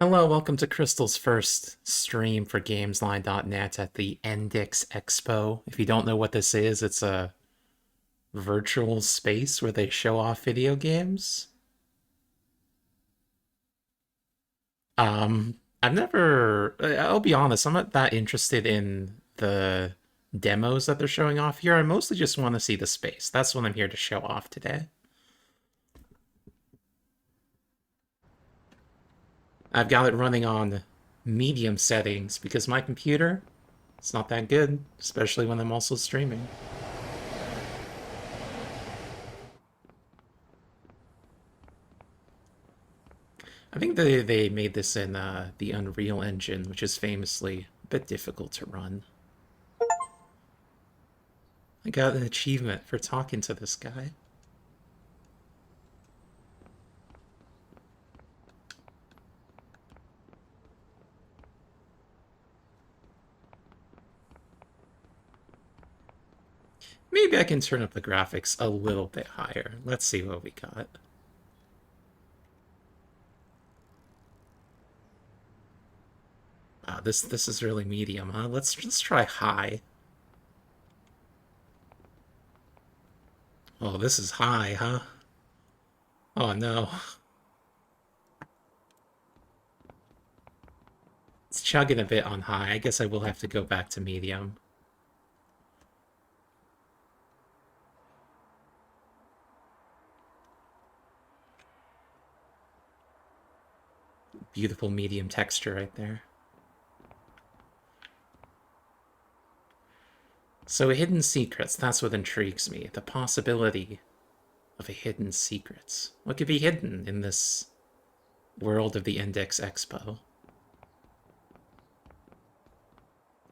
Hello, welcome to Crystal's first stream for Gamesline.net at the Endix Expo. If you don't know what this is, it's a virtual space where they show off video games. I'll be honest, I'm not that interested in the demos that they're showing off here. I mostly just want to see the space. That's what I'm here to show off today. I've got it running on medium settings because my computer, it's not that good, especially when I'm also streaming. I think they made this in the Unreal Engine, which is famously a bit difficult to run. I got an achievement for talking to this guy. Maybe I can turn up the graphics a little bit higher. Let's see what we got. Wow, this is really medium, huh? Let's try high. Oh, this is high, huh? Oh no. It's chugging a bit on high. I guess I will have to go back to medium. Beautiful medium texture right there. So hidden secrets, that's what intrigues me. The possibility of a hidden secret. What could be hidden in this world of the Endix Expo?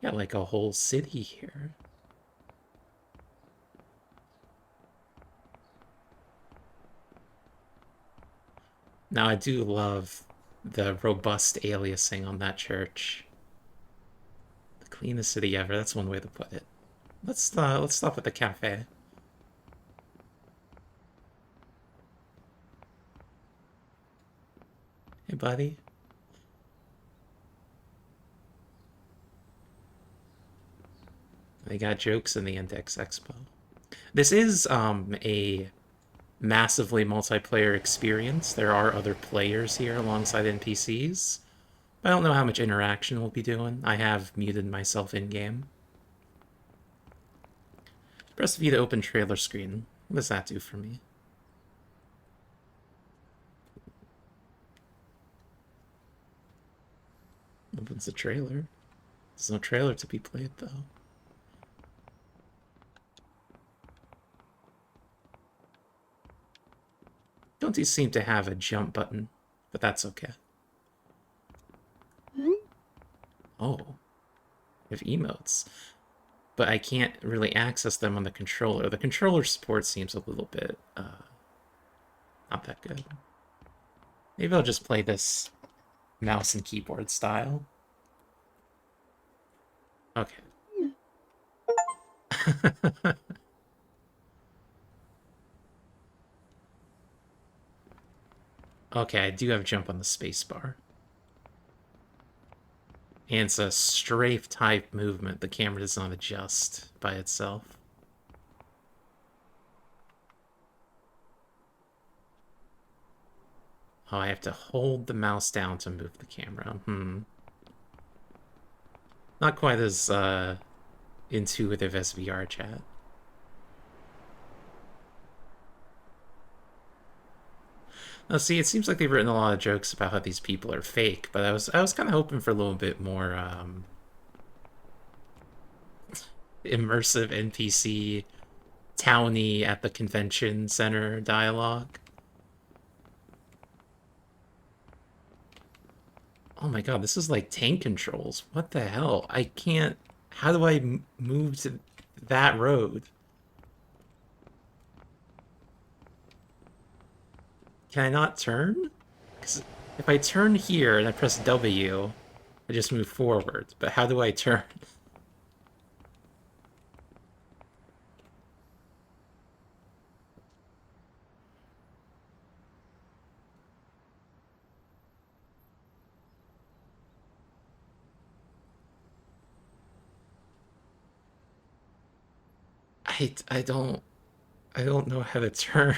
Got like a whole city here. Now I do love the robust aliasing on that church. The cleanest city ever, that's one way to put it. Let's stop at the cafe. Hey buddy. They got jokes in the Index Expo. This is a massively multiplayer experience. There are other players here alongside NPCs. I don't know how much interaction we'll be doing. I have muted myself in-game. Press V to open trailer screen. What does that do for me? Opens the trailer. There's no trailer to be played, though. Don't you seem to have a jump button, but that's okay. Oh, I have emotes. But I can't really access them on the controller. The controller support seems a little bit, not that good. Maybe I'll just play this mouse and keyboard style. Okay. Okay, I do have jump on the spacebar. And it's a strafe type movement. The camera does not adjust by itself. Oh, I have to hold the mouse down to move the camera. Not quite as intuitive as VR chat. Now, see, it seems like they've written a lot of jokes about how these people are fake, but I was kind of hoping for a little bit more immersive NPC towny at the convention center dialogue. Oh my god, this is like tank controls. What the hell? I can't. How do I move to that road? Can I not turn? Because if I turn here and I press W, I just move forward. But how do I turn? I don't know how to turn.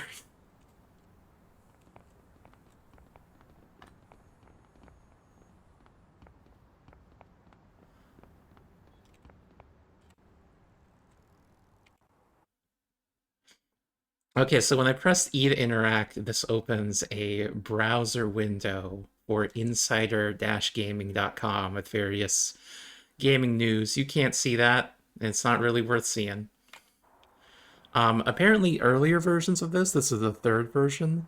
Okay, so when I press E to interact, this opens a browser window for insider-gaming.com with various gaming news. You can't see that. It's not really worth seeing. Apparently, earlier versions of this is the third version.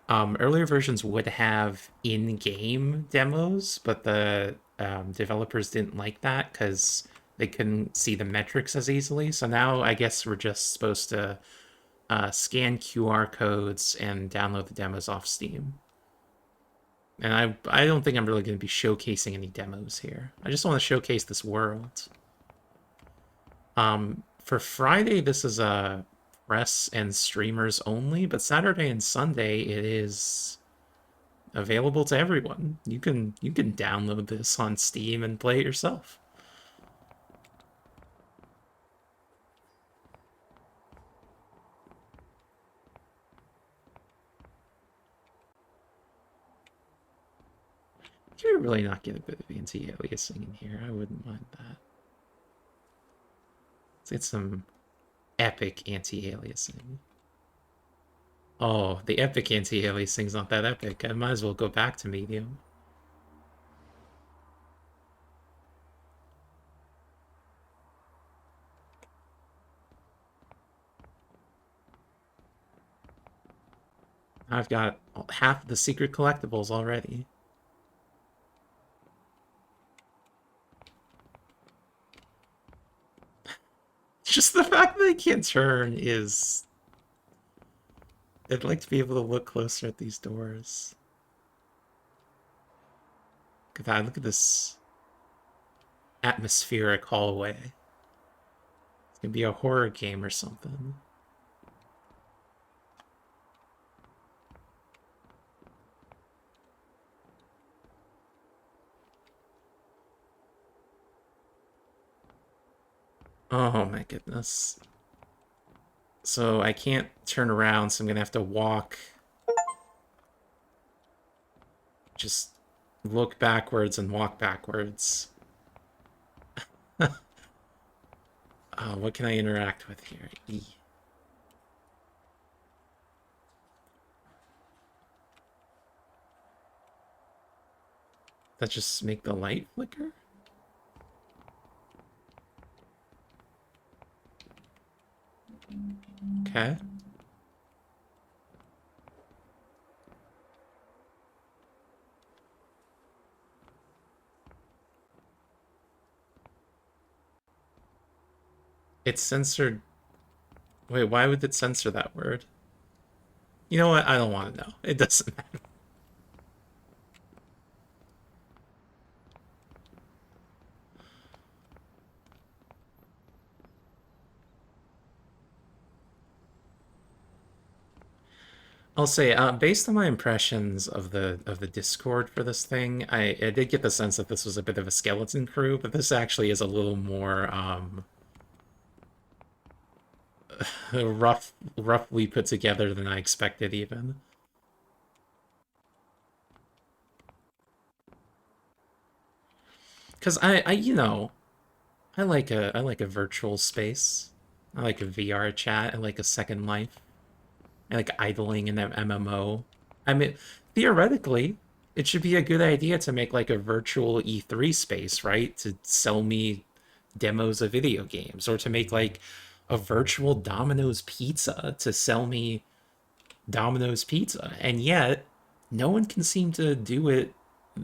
Earlier versions would have in-game demos, but the developers didn't like that because they couldn't see the metrics as easily. So now I guess we're just supposed to scan QR codes and download the demos off Steam. And I don't think I'm really going to be showcasing any demos here. I just want to showcase this world. For Friday, this is press and streamers only, but Saturday and Sunday it is available to everyone. You can download this on Steam and play it yourself. You could really not get a bit of anti-aliasing in here. I wouldn't mind that. Let's get some epic anti-aliasing. Oh, the epic anti-aliasing's not that epic. I might as well go back to medium. I've got half the secret collectibles already. Just the fact that they can't turn is... I'd like to be able to look closer at these doors. Look at that, look at this atmospheric hallway. It's gonna be a horror game or something. Oh my goodness. So I can't turn around, so I'm gonna have to walk. Just look backwards and walk backwards. What can I interact with here? E. That just make the light flicker? Okay. It's censored. Wait, why would it censor that word? You know what? I don't want to know. It doesn't matter. I'll say, based on my impressions of the Discord for this thing, I did get the sense that this was a bit of a skeleton crew, but this actually is a little more roughly put together than I expected, even. Because I like a virtual space. I like a VR chat. I like a second life. I like idling in an MMO. I mean, theoretically, it should be a good idea to make like a virtual E3 space, right? To sell me demos of video games, or to make like a virtual Domino's pizza to sell me Domino's pizza. And yet, no one can seem to do it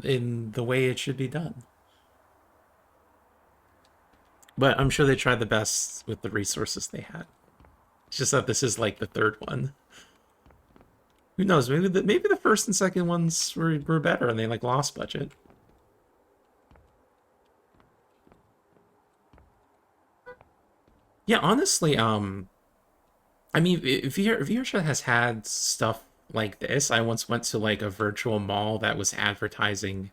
in the way it should be done. But I'm sure they tried the best with the resources they had. It's just that this is like the third one. Who knows? Maybe the first and second ones were better and they like lost budget. Yeah, honestly, I mean, VRChat has had stuff like this. I once went to like a virtual mall that was advertising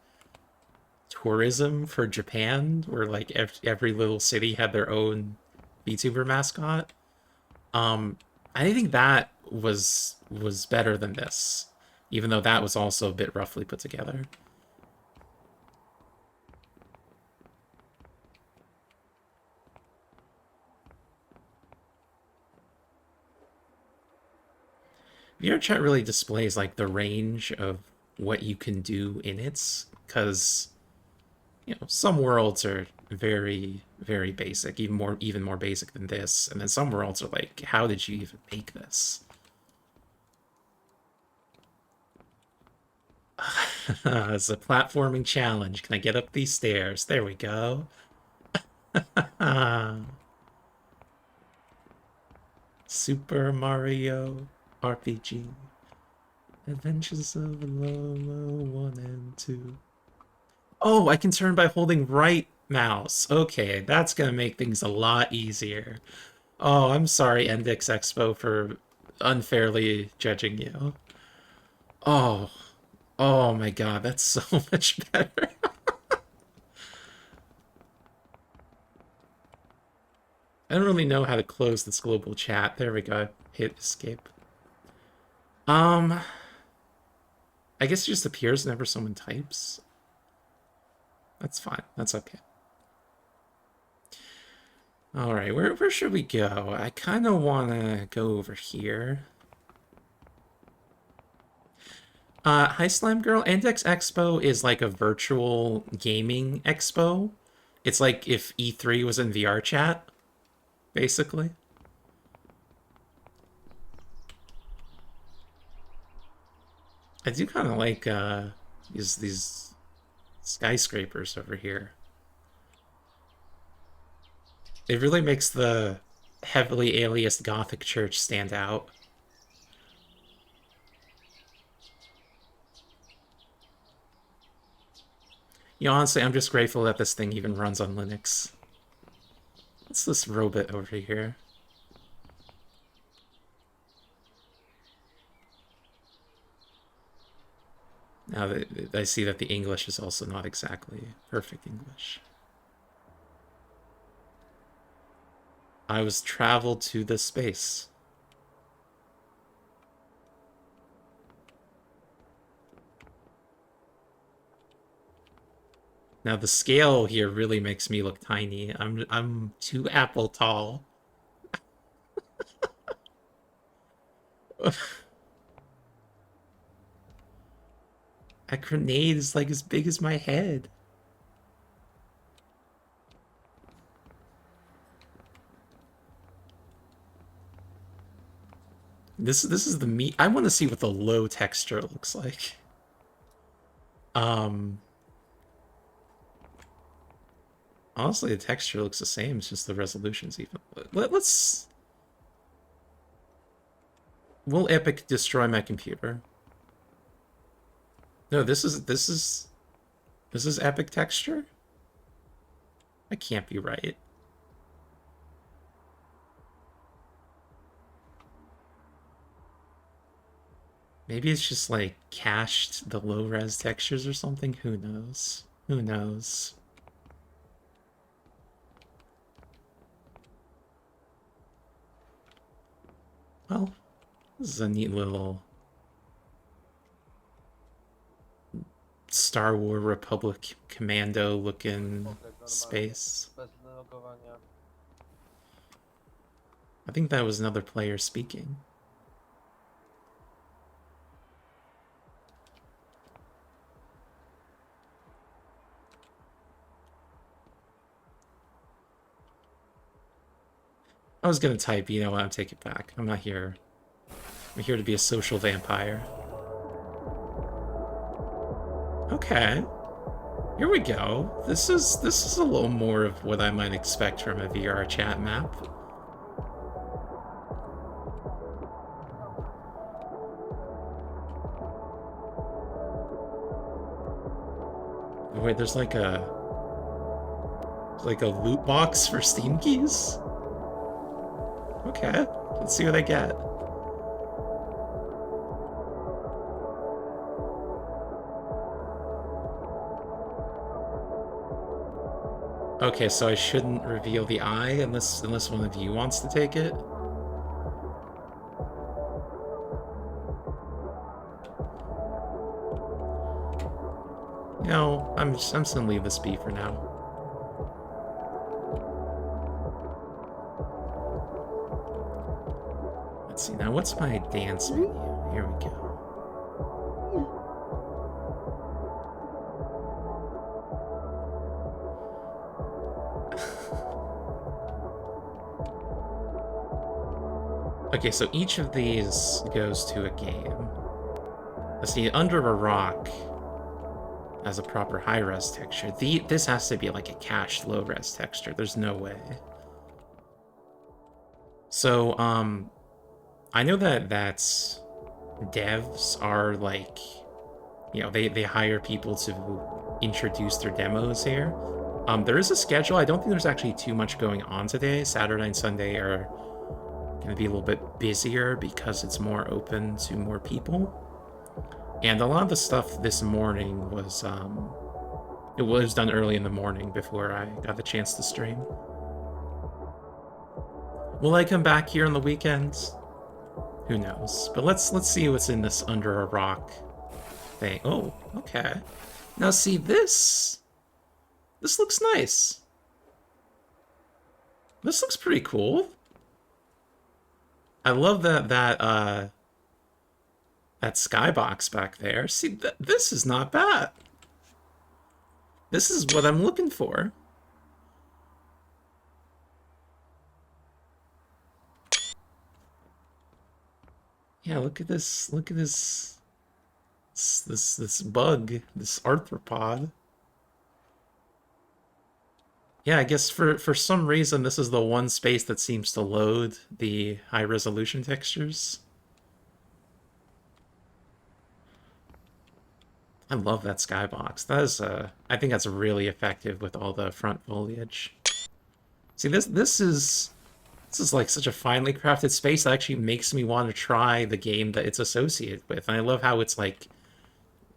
tourism for Japan, where like every little city had their own VTuber mascot. Um, I think that was better than this, even though that was also a bit roughly put together. VRChat really displays like the range of what you can do in it, because some worlds are very very basic, even more basic than this, and then some worlds are like, how did you even make this? It's a platforming challenge. Can I get up these stairs? There we go. Super Mario RPG. Adventures of Lolo 1 and 2. Oh, I can turn by holding right mouse. Okay, that's gonna make things a lot easier. Oh, I'm sorry, Endix Expo, for unfairly judging you. Oh, oh my god, that's so much better. I don't really know how to close this global chat. There we go. Hit escape. Um, I guess it just appears whenever someone types. That's fine. That's okay. All right, where should we go? I kind of want to go over here. Hi, Slime Girl. Endix Expo is like a virtual gaming expo. It's like if E3 was in VR chat, basically. I do kind of like these skyscrapers over here. It really makes the heavily aliased Gothic church stand out. Honestly, I'm just grateful that this thing even runs on Linux. What's this robot over here? Now that I see that the English is also not exactly perfect English. I was traveled to this space. Now the scale here really makes me look tiny. I'm 2 apple tall. That grenade is like as big as my head. This is the meat. I want to see what the low texture looks like. Um, Honestly, the texture looks the same. It's just the resolution's even. Let's. Will Epic destroy my computer? No, this is Epic texture. I can't be right. Maybe it's just like cached the low res textures or something. Who knows? Who knows? Well, this is a neat little Star Wars Republic Commando looking space. I think that was another player speaking. I was gonna type, you know what, I'll take it back. I'm not here. I'm here to be a social vampire. Okay. Here we go. This is a little more of what I might expect from a VR chat map. Wait, there's like a loot box for Steam keys? Okay, let's see what I get. Okay, so I shouldn't reveal the eye unless one of you wants to take it. You know, I'm just gonna leave this be for now. Let's see, now what's my dance menu? Here we go. Okay, so each of these goes to a game. Let's see, Under a Rock has a proper high-res texture. This has to be like a cached low-res texture. There's no way. So, I know that devs are like, you know, they hire people to introduce their demos here. There is a schedule. I don't think there's actually too much going on today. Saturday and Sunday are going to be a little bit busier because it's more open to more people. And a lot of the stuff this morning was, it was done early in the morning before I got the chance to stream. Will I come back here on the weekends? Who knows? But let's see what's in this Under a Rock thing. Oh, okay. Now see this looks nice. This looks pretty cool. I love that skybox back there. See, this is not bad. This is what I'm looking for. Yeah, look at this. Look at this bug, this arthropod. Yeah, I guess for some reason this is the one space that seems to load the high resolution textures. I love that skybox. That is I think that's really effective with all the front foliage. See, this is like such a finely crafted space that actually makes me want to try the game that it's associated with. And I love how it's like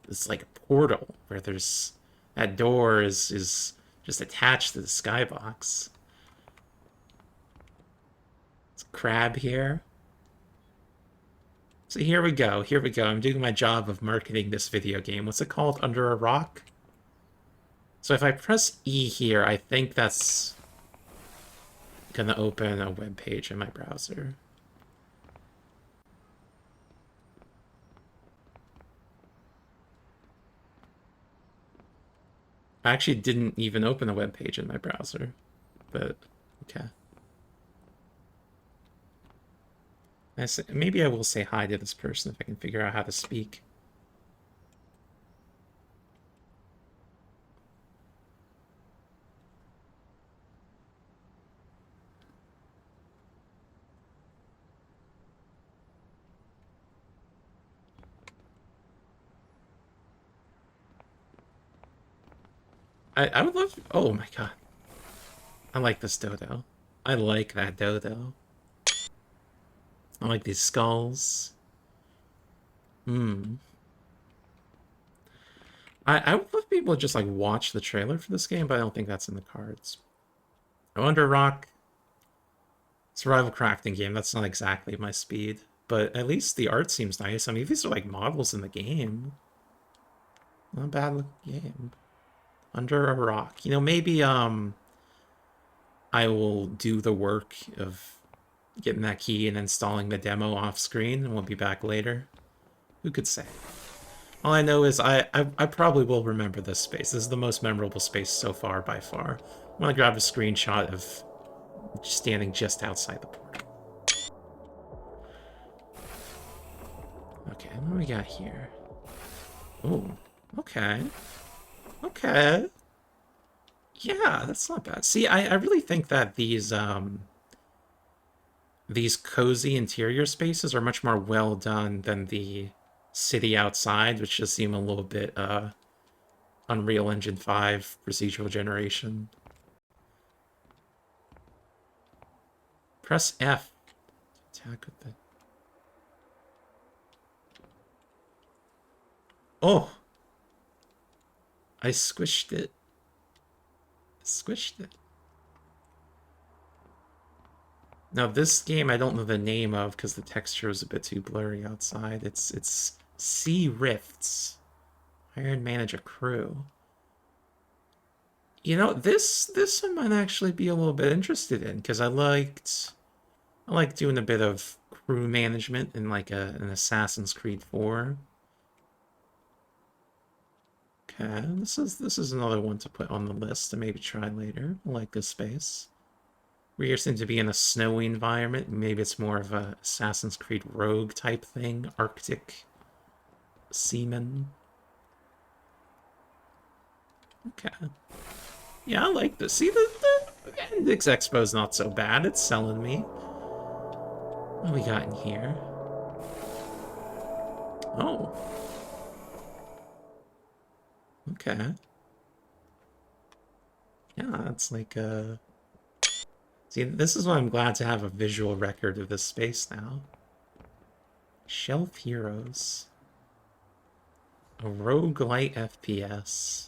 a portal where there's that door is just attached to the skybox. It's a crab here. So here we go. Here we go. I'm doing my job of marketing this video game. What's it called? Under a Rock? So if I press E here, I think that's gonna open a web page in my browser. I actually didn't even open a web page in my browser, but okay. Maybe I will say hi to this person if I can figure out how to speak. I would love... Oh my god. I like this dodo. I like that dodo. I like these skulls. Hmm. I would love people to just like watch the trailer for this game, but I don't think that's in the cards. Under Rock, survival crafting game. That's not exactly my speed, but at least the art seems nice. I mean, these are like models in the game. Not a bad looking game. Under a Rock. You know, maybe I will do the work of getting that key and installing the demo off screen, and we'll be back later. Who could say? All I know is I probably will remember this space. This is the most memorable space so far, by far. I'm gonna grab a screenshot of standing just outside the portal. Okay, what do we got here? Oh, okay. Okay. Yeah, that's not bad. See, I really think that these cozy interior spaces are much more well done than the city outside, which just seem a little bit Unreal Engine 5 procedural generation. Press F. Attack with the... Oh! I squished it. Squished it. Now this game I don't know the name of because the texture is a bit too blurry outside. It's Sea Rifts. Hire and manage a crew. You know, this I might actually be a little bit interested in because I like doing a bit of crew management in like an Assassin's Creed 4. Okay, this is another one to put on the list to maybe try later. I like this space. We here seem to be in a snowy environment. Maybe it's more of a Assassin's Creed Rogue type thing. Arctic seaman. Okay. Yeah, I like this. See, the Endix Expo is not so bad. It's selling me. What do we got in here? Oh. Okay. Yeah, it's like See, this is why I'm glad to have a visual record of this space now. Shelf Heroes. A roguelite FPS.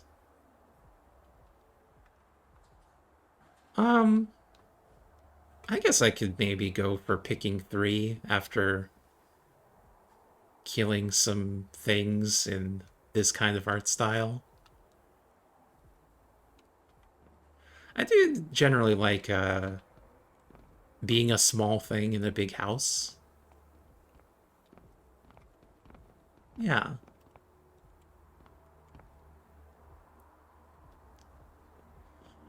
I guess I could maybe go for picking 3 after killing some things in this kind of art style. I do generally like being a small thing in a big house. Yeah.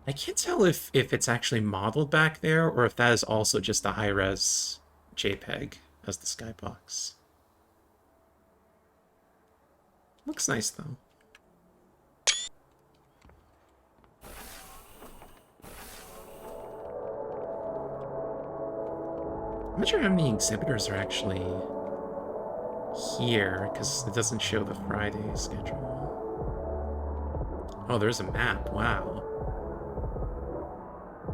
I can't tell if it's actually modeled back there or if that is also just a high-res JPEG as the skybox. Looks nice though. I'm not sure how many exhibitors are actually here, because it doesn't show the Friday schedule. Oh, there's a map. Wow.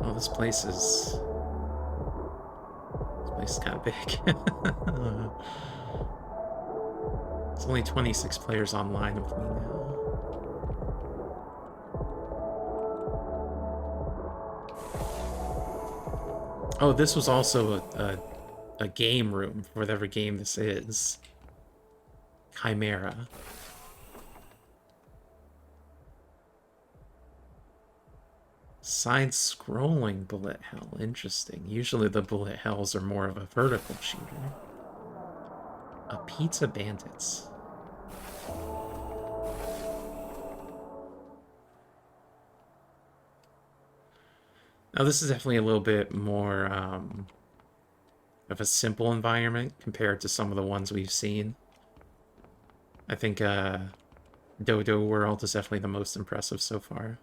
Oh, this place is kind of big. It's only 26 players online with me now. Oh, this was also a game room for whatever game this is. Chimera. Side-scrolling bullet hell. Interesting. Usually the bullet hells are more of a vertical shooter. A Pizza Bandits. Now this is definitely a little bit more of a simple environment compared to some of the ones we've seen. I think Dodo World is definitely the most impressive so far.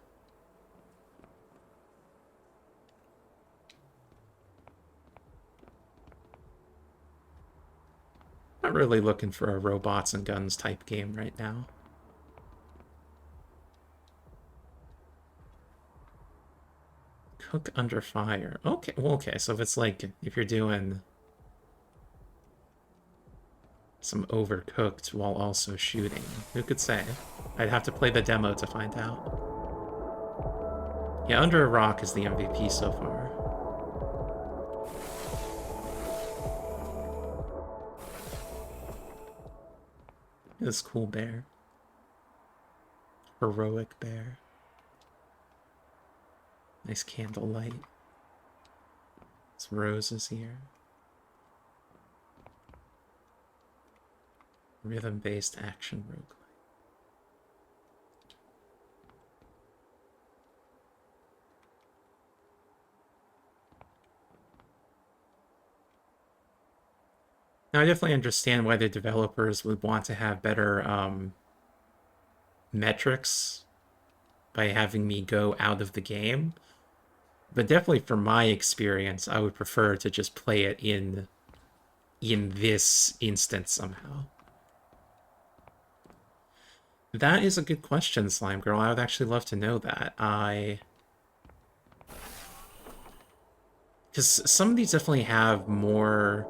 Not really looking for a robots and guns type game right now. Cook under fire. Okay, well, okay, so if it's like, if you're doing some overcooked while also shooting, who could say? I'd have to play the demo to find out. Yeah, Under a Rock is the MVP so far. This cool bear. Heroic bear. Nice candlelight. Some roses here. Rhythm-based action roguelite. Now, I definitely understand why the developers would want to have better metrics by having me go out of the game. But definitely from my experience, I would prefer to just play it in this instance somehow. That is a good question, Slime Girl. I would actually love to know that. Because some of these definitely have more...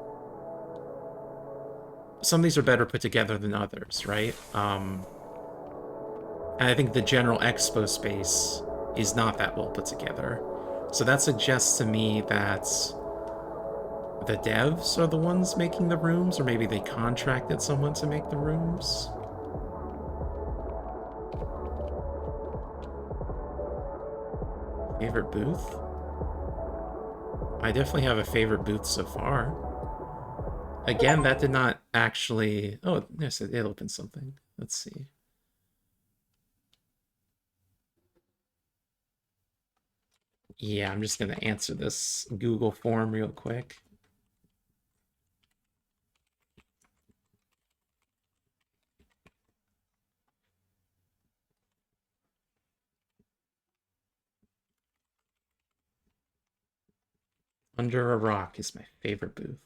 Some of these are better put together than others, right? And I think the general expo space is not that well put together. So that suggests to me that the devs are the ones making the rooms, or maybe they contracted someone to make the rooms. Favorite booth? I definitely have a favorite booth so far. Again, that did not actually... Oh, yes, it opened something. Let's see. Yeah, I'm just going to answer this Google form real quick. Under a Rock is my favorite booth.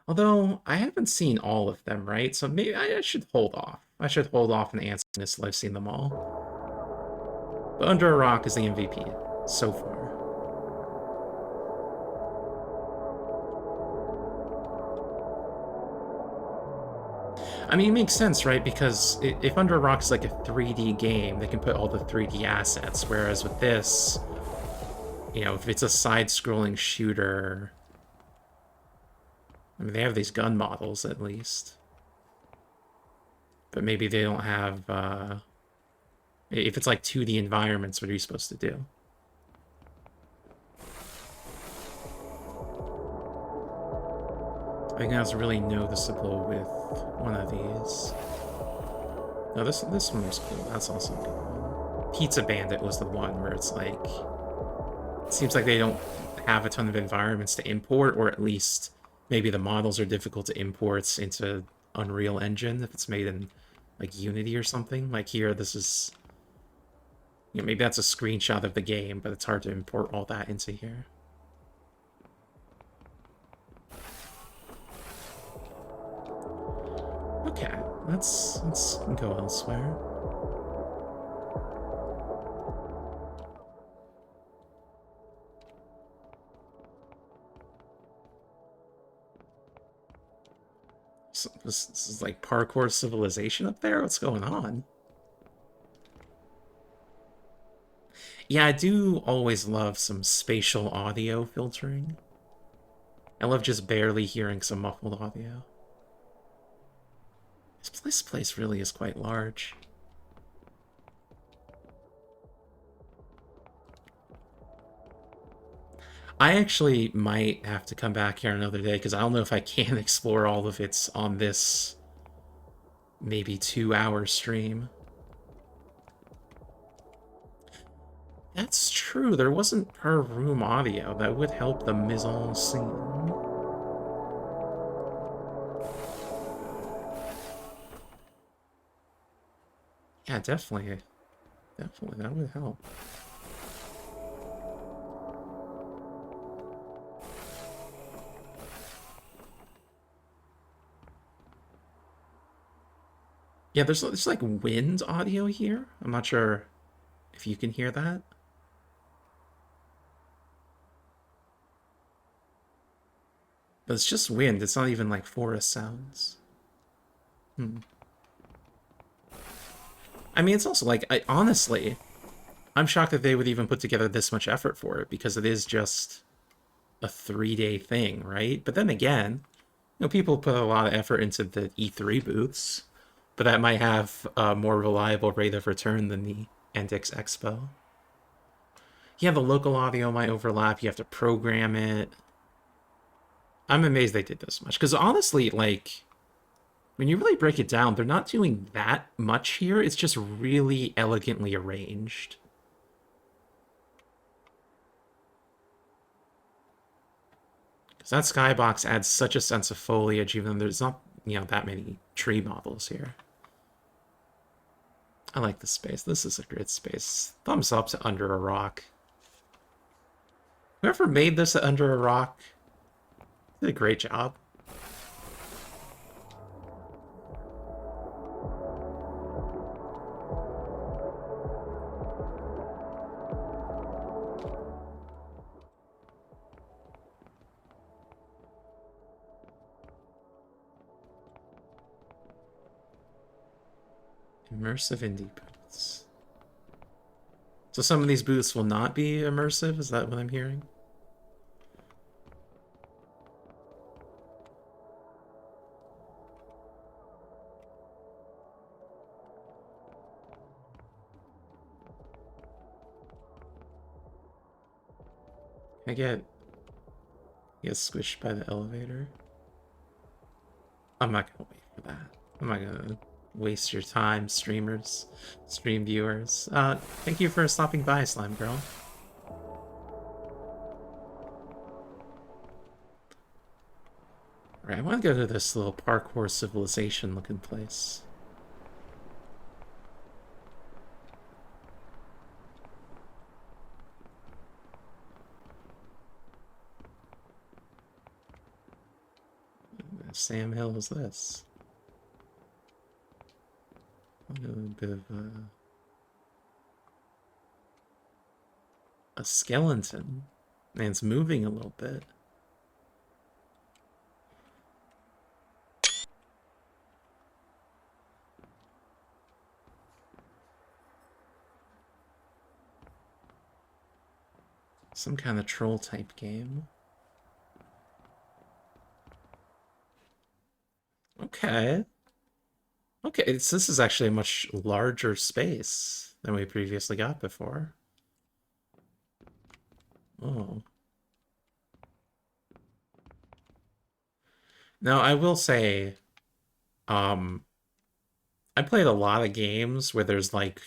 Although, I haven't seen all of them, right? So maybe I should hold off. I should hold off and answer this till I've seen them all. But Under a Rock is the MVP so far. I mean, it makes sense, right? Because if Under a Rock is like a 3D game, they can put all the 3D assets, whereas with this, you know, if it's a side-scrolling shooter, I mean, they have these gun models at least. But maybe they don't have, if it's like 2D environments, what are you supposed to do? I think that was really noticeable with one of these. No, this one was cool. That's also a good one. Pizza Bandit was the one where it's like, it seems like they don't have a ton of environments to import, or at least maybe the models are difficult to import into Unreal Engine if it's made in like Unity or something. Like here, this is, you know, maybe that's a screenshot of the game, but it's hard to import all that into here. Okay, let's go elsewhere. So this is like parkour civilization up there? What's going on? Yeah, I do always love some spatial audio filtering. I love just barely hearing some muffled audio. This place really is quite large. I actually might have to come back here another day because I don't know if I can explore all of it on this maybe 2-hour stream. That's true, there wasn't per room audio. That would help the mise en scene. Yeah, definitely. Definitely, that would help. Yeah, there's like wind audio here. I'm not sure if you can hear that. But it's just wind. It's not even like forest sounds. Hmm. I mean, it's also like, honestly, I'm shocked that they would even put together this much effort for it because it is just a 3-day thing, right? But then again, you know, people put a lot of effort into the E3 booths, but that might have a more reliable rate of return than the Endix Expo. Yeah, the local audio might overlap. You have to program it. I'm amazed they did this much because honestly, like, when you really break it down, they're not doing that much here. It's just really elegantly arranged. Because that skybox adds such a sense of foliage, even though there's not, you know, that many tree models here. I like this space. This is a great space. Thumbs up to Under a Rock. Whoever made this at Under a Rock did a great job. Immersive indie booths. So some of these booths will not be immersive? Is that what I'm hearing? I get squished by the elevator. I'm not gonna wait for that. I'm not gonna waste your time, streamers, stream viewers. Thank you for stopping by, Slime Girl. Alright, I want to go to this little parkour civilization looking place. Sam Hill is this? A bit of a skeleton. And it's moving a little bit. Some kind of troll type game. Okay. Okay, this is actually a much larger space than we previously got before. Oh. Now, I will say, um, I played a lot of games where there's like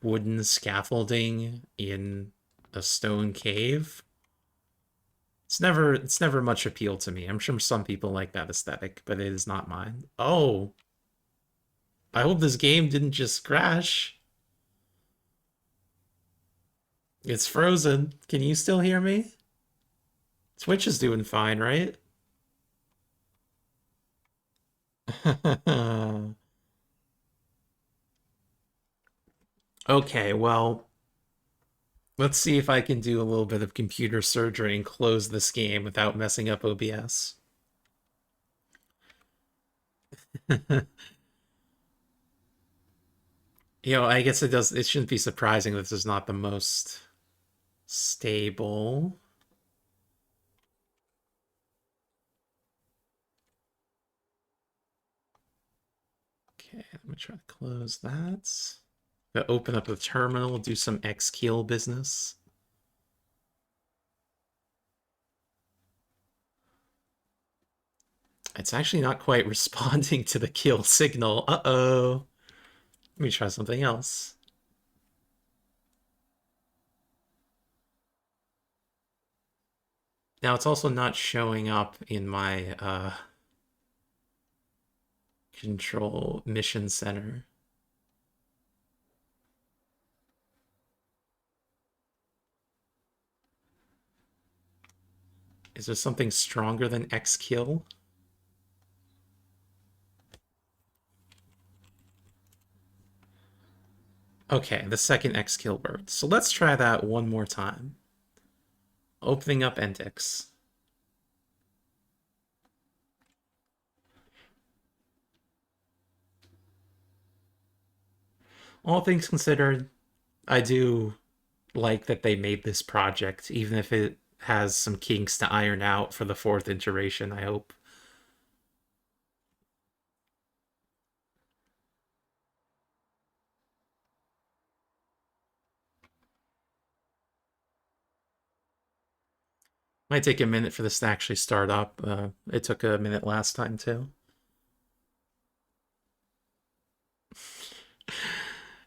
wooden scaffolding in a stone cave. It's never much appeal to me. I'm sure some people like that aesthetic, but it is not mine. Oh, I hope this game didn't just crash. It's frozen. Can you still hear me? Twitch is doing fine, right? Okay, well, let's see if I can do a little bit of computer surgery and close this game without messing up OBS. I guess it shouldn't be surprising that this is not the most stable. Okay, I'm gonna try to close that. Gonna open up the terminal, do some Xkeel business. It's actually not quite responding to the kill signal. Uh-oh. Let me try something else. Now it's also not showing up in my control mission center. Is there something stronger than Xkill? Okay, the second Xkill worked. So let's try that one more time. Opening up Endix. All things considered, I do like that they made this project, even if it has some kinks to iron out for the fourth iteration, I hope. Might take a minute for this to actually start up. It took a minute last time, too.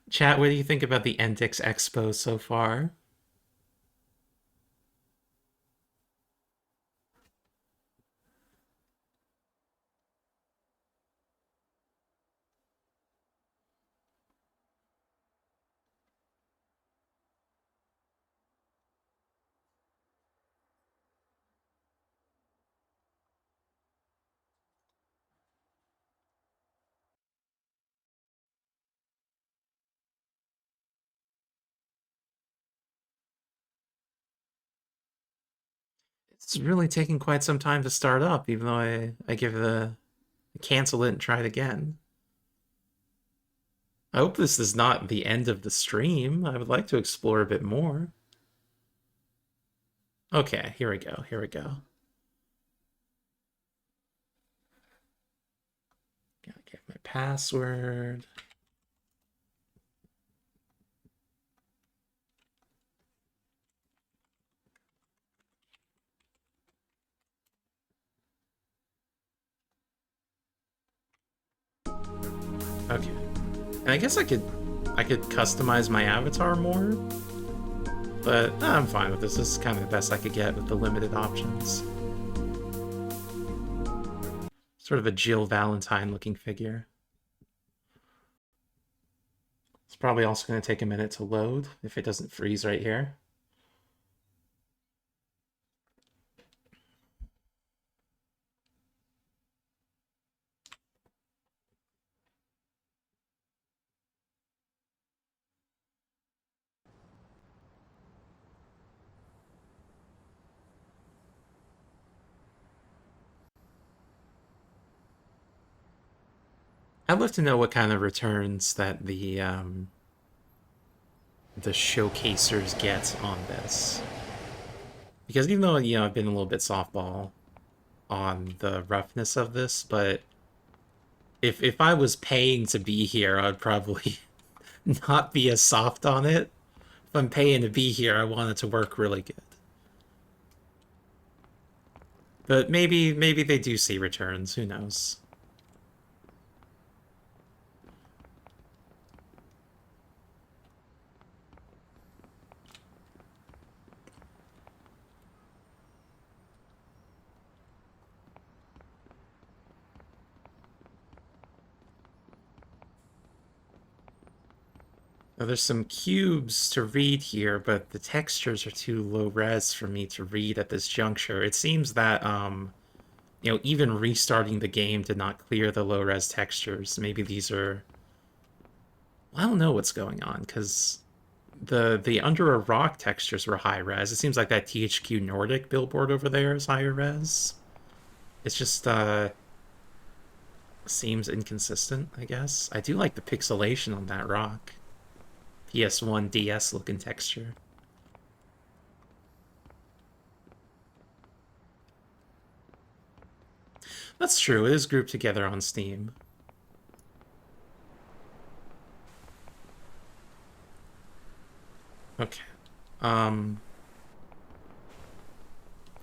Chat, what do you think about the Endix Expo so far? It's really taking quite some time to start up, even though I give the cancel it and try it again. I hope this is not the end of the stream. I would like to explore a bit more. Okay, here we go. Here we go. Gotta get my password. Okay. And I guess I could customize my avatar more, but I'm fine with this. This is kind of the best I could get with the limited options. Sort of a Jill Valentine looking figure. It's probably also going to take a minute to load if it doesn't freeze right here. I'd love to know what kind of returns that the showcasers get on this. Because even though, I've been a little bit softball on the roughness of this, but if I was paying to be here, I'd probably not be as soft on it. If I'm paying to be here, I want it to work really good. But maybe they do see returns, who knows. Now, there's some cubes to read here, but the textures are too low res for me to read at this juncture. It seems that even restarting the game did not clear the low res textures. Maybe these are, I don't know what's going on, because the under a rock textures were high res. It seems like that THQ Nordic billboard over there is higher res. It's just seems inconsistent, I guess. I do like the pixelation on that rock. PS1 DS looking texture. That's true, it is grouped together on Steam. Okay. Um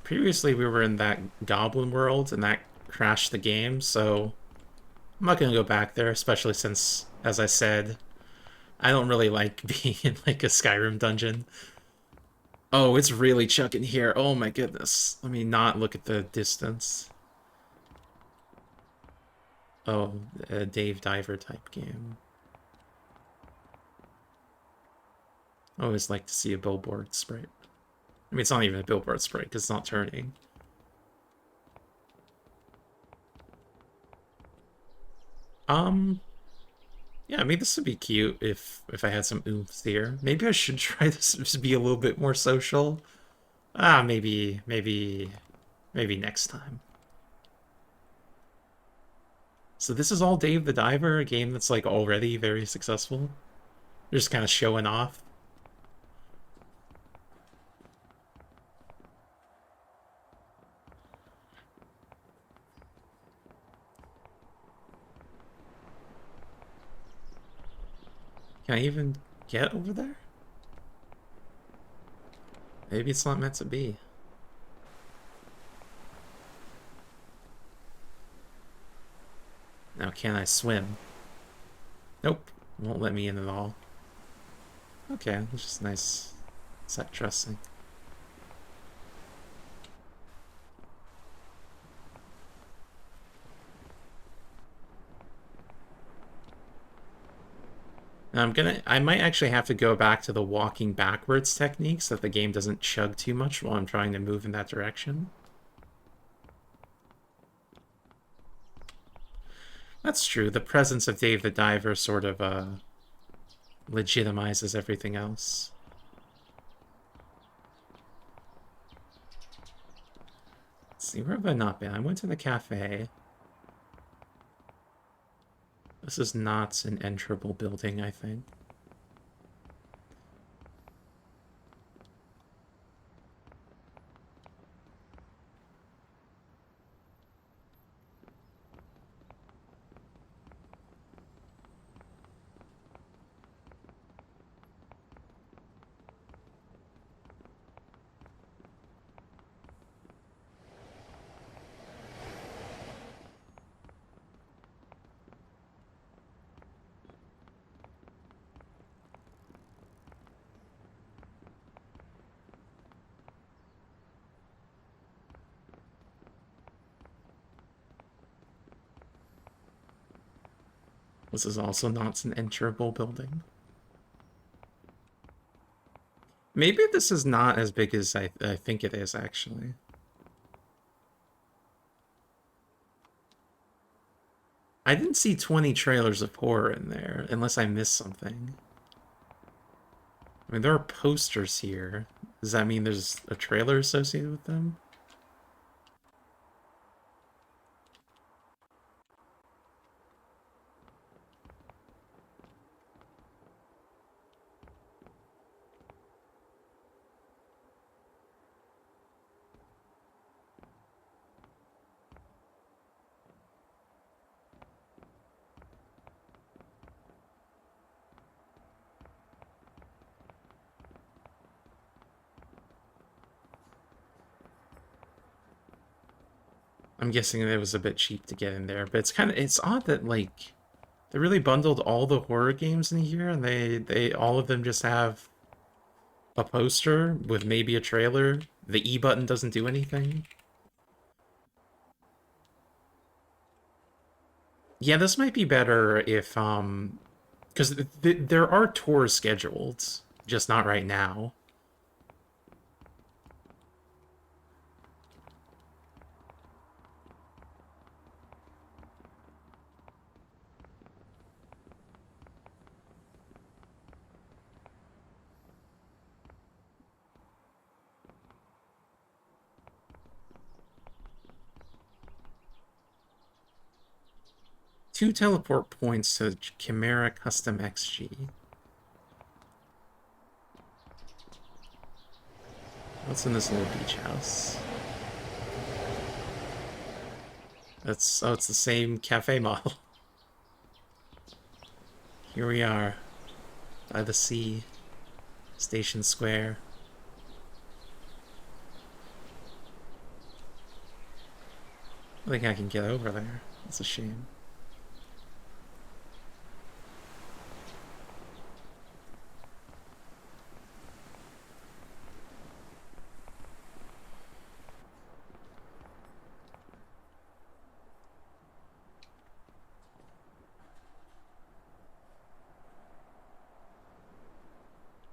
Previously we were in that goblin world and that crashed the game, so I'm not gonna go back there, especially since, as I said, I don't really like being in like a Skyrim dungeon. Oh, it's really chucking here. Oh my goodness. Let me not look at the distance. Oh, a Dave Diver type game. I always like to see a billboard sprite. I mean, it's not even a billboard sprite because it's not turning. Um, yeah, I mean, this would be cute if I had some oomph here. Maybe I should try this to be a little bit more social. Maybe next time. So this is all Dave the Diver, a game that's like already very successful. They're just kind of showing off. Can I even get over there? Maybe it's not meant to be. Now, can I swim? Nope. Won't let me in at all. Okay, it's just nice set dressing. Now I might actually have to go back to the walking backwards technique so that the game doesn't chug too much while I'm trying to move in that direction. That's true. The presence of Dave the Diver sort of legitimizes everything else. Let's see, where have I not been? I went to the cafe. This is not an enterable building, I think. This is also not an enterable building. Maybe this is not as big as I think it is, actually. I didn't see 20 trailers of horror in there, unless I missed something. I mean, there are posters here. Does that mean there's a trailer associated with them? I'm guessing it was a bit cheap to get in there, but it's odd that like they really bundled all the horror games in here and they all of them just have a poster with maybe a trailer. The E button doesn't do anything. Yeah, this might be better if because there are tours scheduled, just not right now. Two teleport points to Chimera Custom XG. What's in this little beach house? That's oh, it's the same cafe model. Here we are, by the sea, Station Square. I think I can get over there. It's a shame.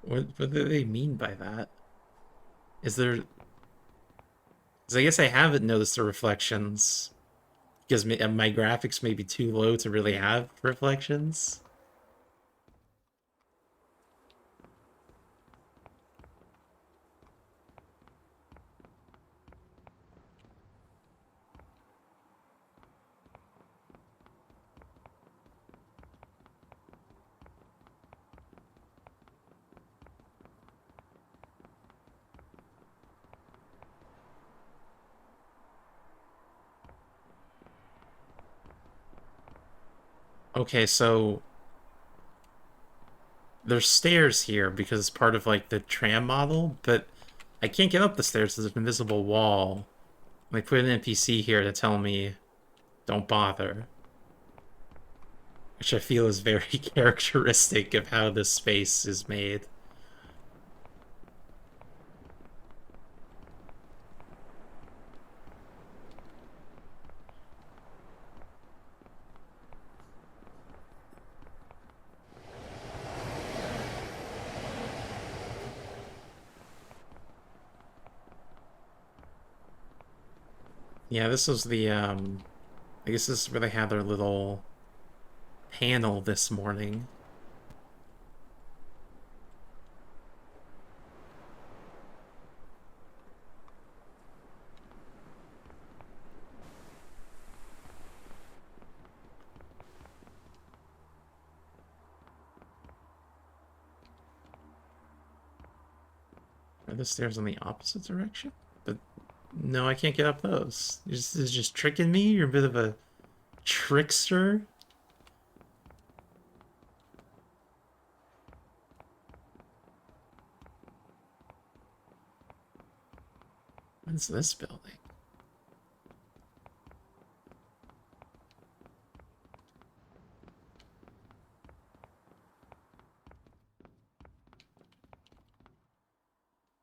What do they mean by that? Is there? Because I guess I haven't noticed the reflections because my graphics may be too low to really have reflections. Okay, so there's stairs here because it's part of like the tram model, but I can't get up the stairs. There's an invisible wall. They put an NPC here to tell me don't bother, which I feel is very characteristic of how this space is made. Yeah, this was the I guess this is where they had their little panel this morning. Are the stairs in the opposite direction? But no, I can't get up those. This is just tricking me? You're a bit of a trickster? What's this building?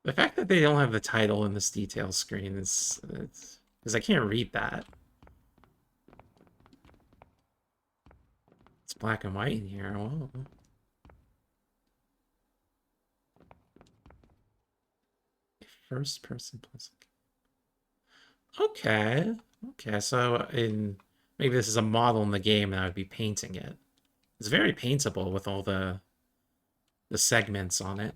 The fact that they don't have the title in this detail screen is because I can't read that. Black and white in here. Whoa. First person plus. Okay. Okay, so in maybe this is a model in the game and I would be painting it. It's very paintable with all the segments on it.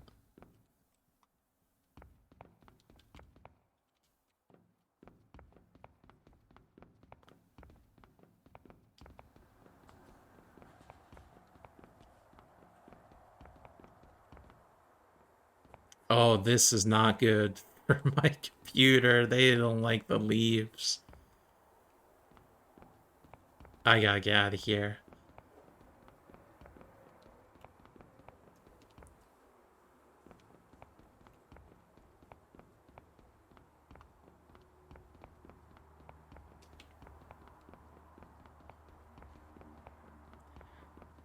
Oh, this is not good for my computer. They don't like the leaves. I gotta get out of here.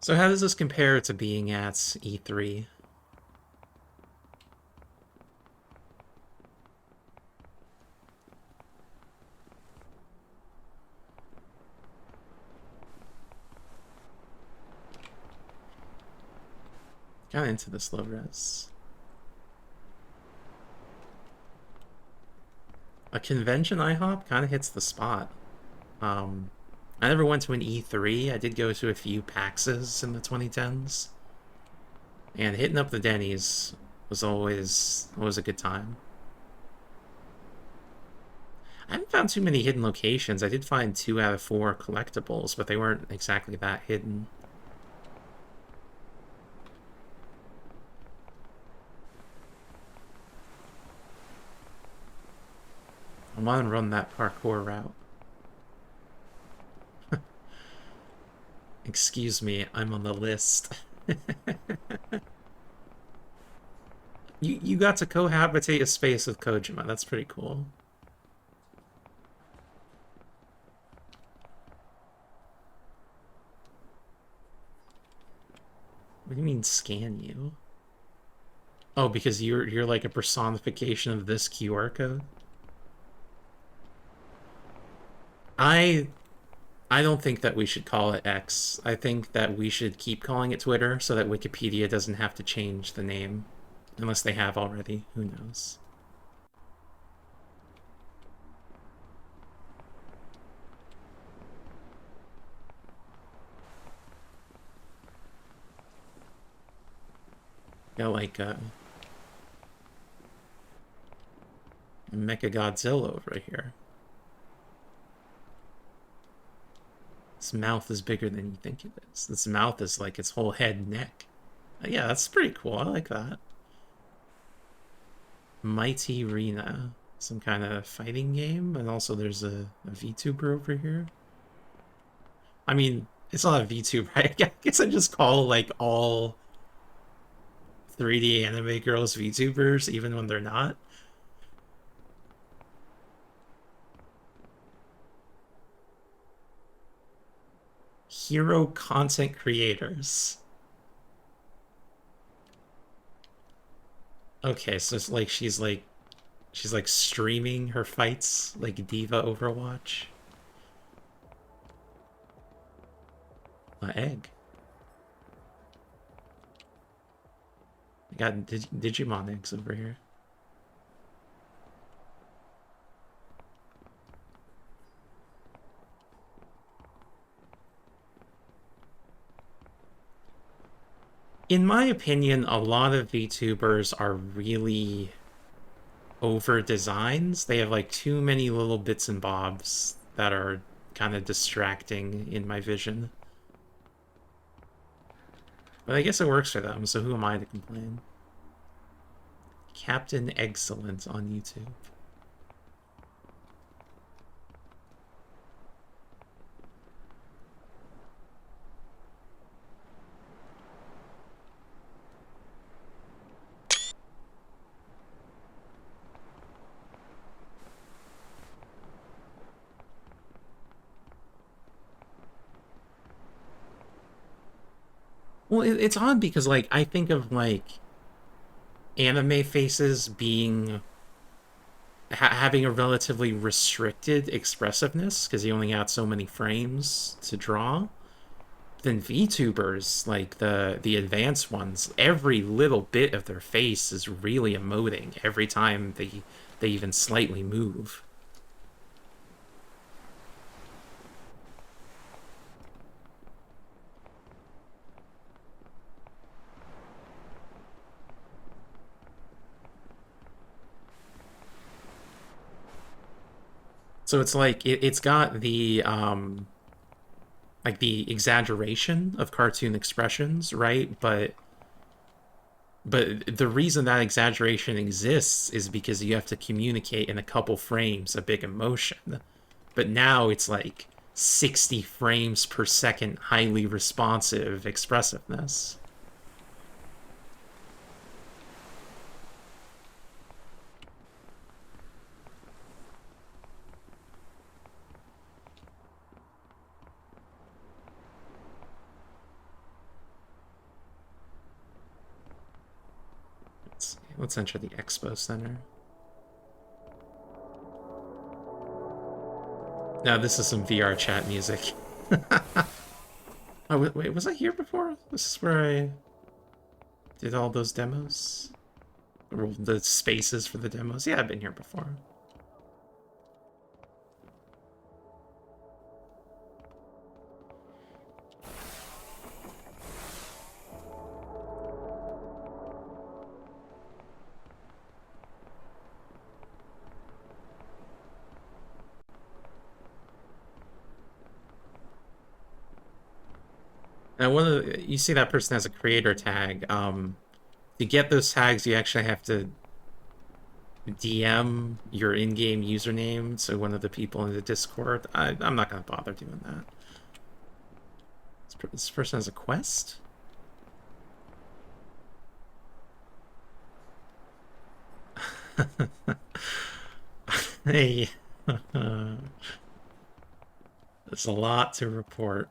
So how does this compare to being at E3? Kind of into this low res. A convention IHOP kind of hits the spot. Um, I never went to an E3. I did go to a few PAXs in the 2010s. And hitting up the Denny's was always a good time. I haven't found too many hidden locations. I did find 2 out of 4 collectibles, but they weren't exactly that hidden. I want to run that parkour route. Excuse me, I'm on the list. You got to cohabitate a space with Kojima. That's pretty cool. What do you mean scan you? Oh, because you're like a personification of this QR code? I I don't think that we should call it X. I think that we should keep calling it Twitter so that Wikipedia doesn't have to change the name. Unless they have already. Who knows? Got like Mecha Godzilla over here. Its mouth is bigger than you think it is. Its mouth is like its whole head and neck. Yeah, that's pretty cool. I like that. Mighty Rena. Some kind of fighting game. And also there's a VTuber over here. I mean, it's not a VTuber. I guess I just call like all 3D anime girls VTubers, even when they're not. Hero content creators. Okay, so it's like she's like streaming her fights like Diva Overwatch. Egg. I got Digimon eggs over here. In my opinion, a lot of VTubers are really over designs. They have like too many little bits and bobs that are kind of distracting in my vision. But I guess it works for them, so who am I to complain? Captain Excellent on YouTube. Well, it's odd because like I think of like anime faces being having a relatively restricted expressiveness because you only got so many frames to draw. then VTubers, like the advanced ones, every little bit of their face is really emoting every time they even slightly move. So it's like it's got the like the exaggeration of cartoon expressions, right? But the reason that exaggeration exists is because you have to communicate in a couple frames a big emotion. But now it's like 60 frames per second, highly responsive expressiveness. Let's enter the Expo Center. Now this is some VR chat music. Oh, wait, was I here before? This is where I did all those demos? Or the spaces for the demos? Yeah, I've been here before. Now, you see that person has a creator tag. To get those tags, you actually have to DM your in-game username to one of the people in the Discord. I'm not gonna bother doing that. This person has a quest? Hey. There's a lot to report.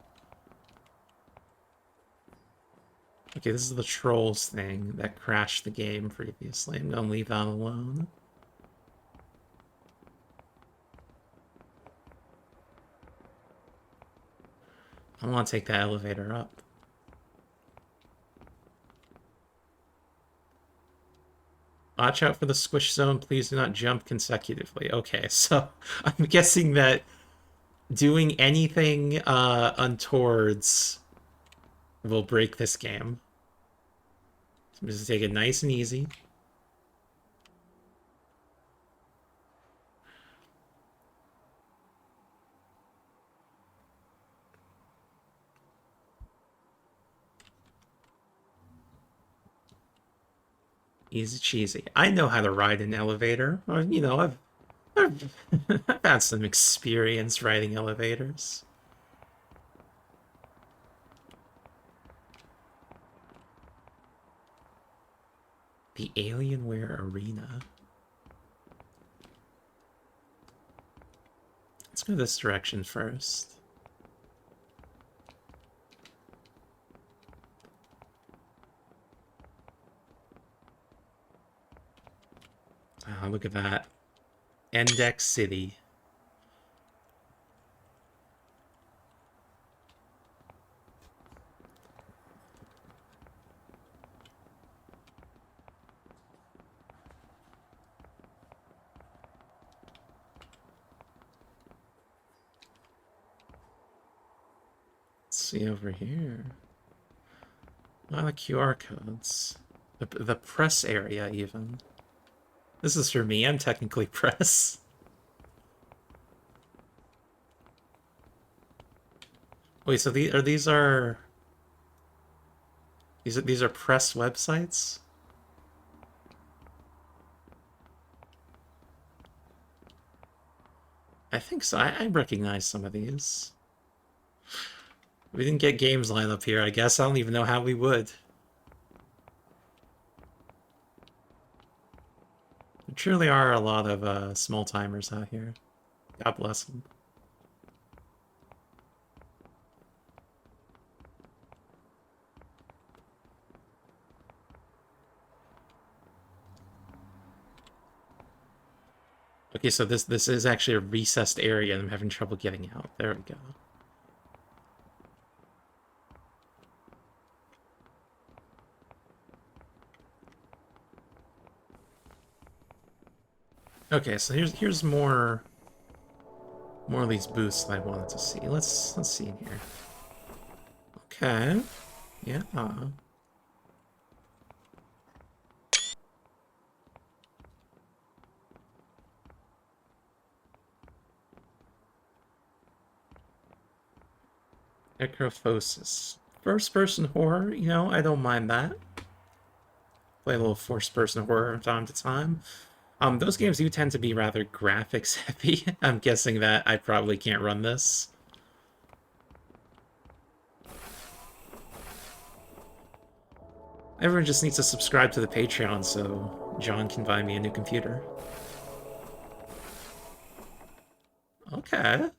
Okay, this is the trolls thing that crashed the game previously. I'm gonna leave that alone. I want to take that elevator up. Watch out for the squish zone. Please do not jump consecutively. Okay, so I'm guessing that doing anything untowards will break this game. So I'm just take it nice and easy. Easy cheesy. I know how to ride an elevator. You know, I've, I've had some experience riding elevators. The Alienware Arena. Let's go this direction first. Oh, look at that. Endix City. Let's see over here. A lot of QR codes. The press area, even. This is for me. I'm technically press. Wait, so these are press websites? I think so. I recognize some of these. We didn't get Gamesline up here, I guess. I don't even know how we would. There truly are a lot of small timers out here. God bless them. Okay, so this is actually a recessed area and I'm having trouble getting out. There we go. Okay, so here's more of these boosts that I wanted to see. Let's see here. Okay. Yeah. Necrophosis. First person horror, you know, I don't mind that. Play a little first person horror from time to time. Those games do tend to be rather graphics heavy. I'm guessing that I probably can't run this. Everyone just needs to subscribe to the Patreon so John can buy me a new computer. Okay.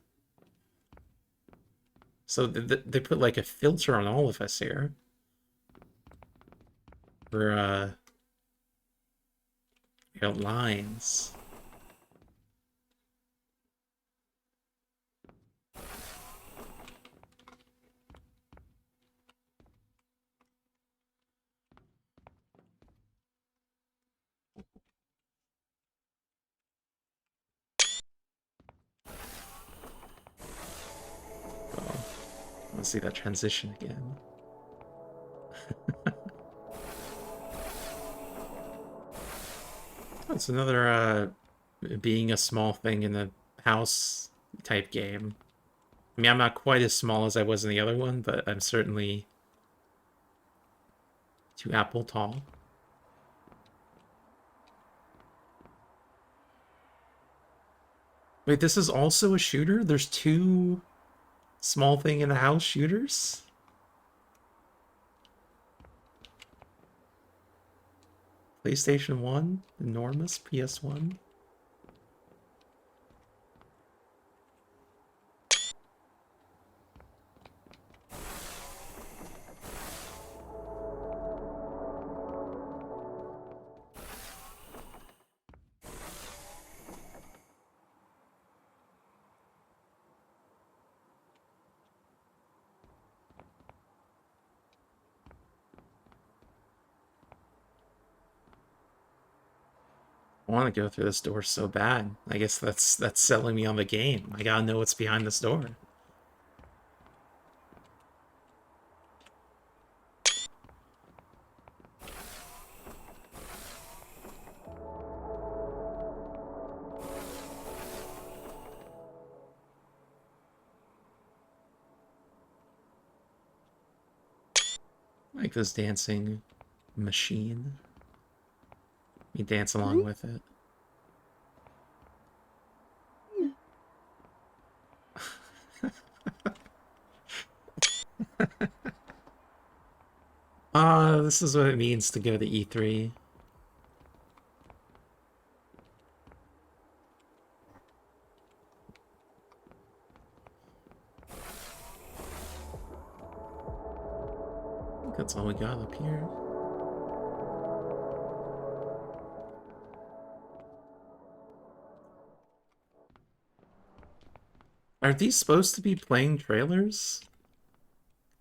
So they put like a filter on all of us here. For, lines. Oh, let's see that transition again. That's another, being a small thing in the house type game. I mean, I'm not quite as small as I was in the other one, but I'm certainly 2 apple tall. Wait, this is also a shooter? There's 2 small thing in the house shooters? PlayStation 1, enormous, PS1. I want to go through this door so bad. I guess that's selling me on the game. I gotta know what's behind this door. Like this dancing machine. You dance along with it. This is what it means to go to E3. I think that's all we got up here. Are these supposed to be playing trailers?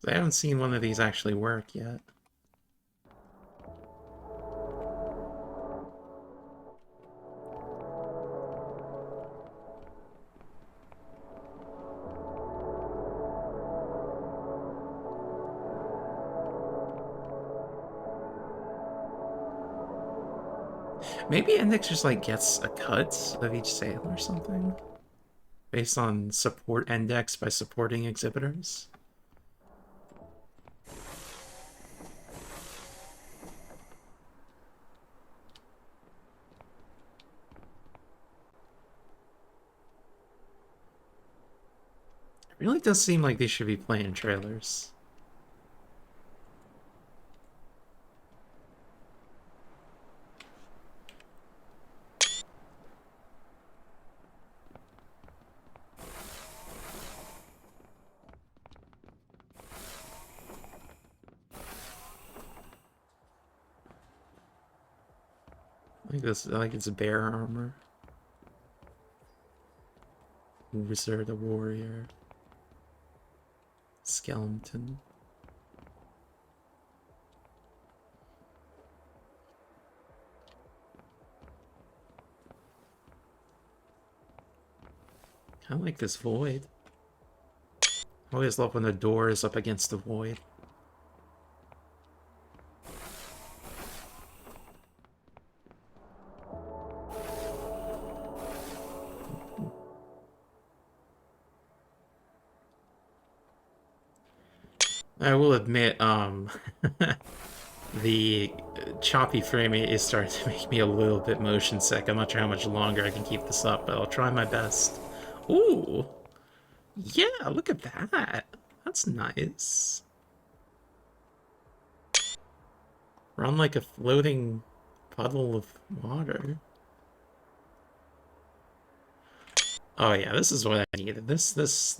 I haven't seen one of these actually work yet. Maybe Endix just like gets a cut of each sale or something based on support index by supporting exhibitors. It really does seem like they should be playing trailers. I like it's bear armor. Wizard, a warrior. Skeleton. I like this void. I always love when the door is up against the void. I will admit, the choppy frame rate is starting to make me a little bit motion sick. I'm not sure how much longer I can keep this up, but I'll try my best. Ooh! Yeah, look at that! That's nice. We're on like a floating puddle of water. Oh yeah, this is what I needed. This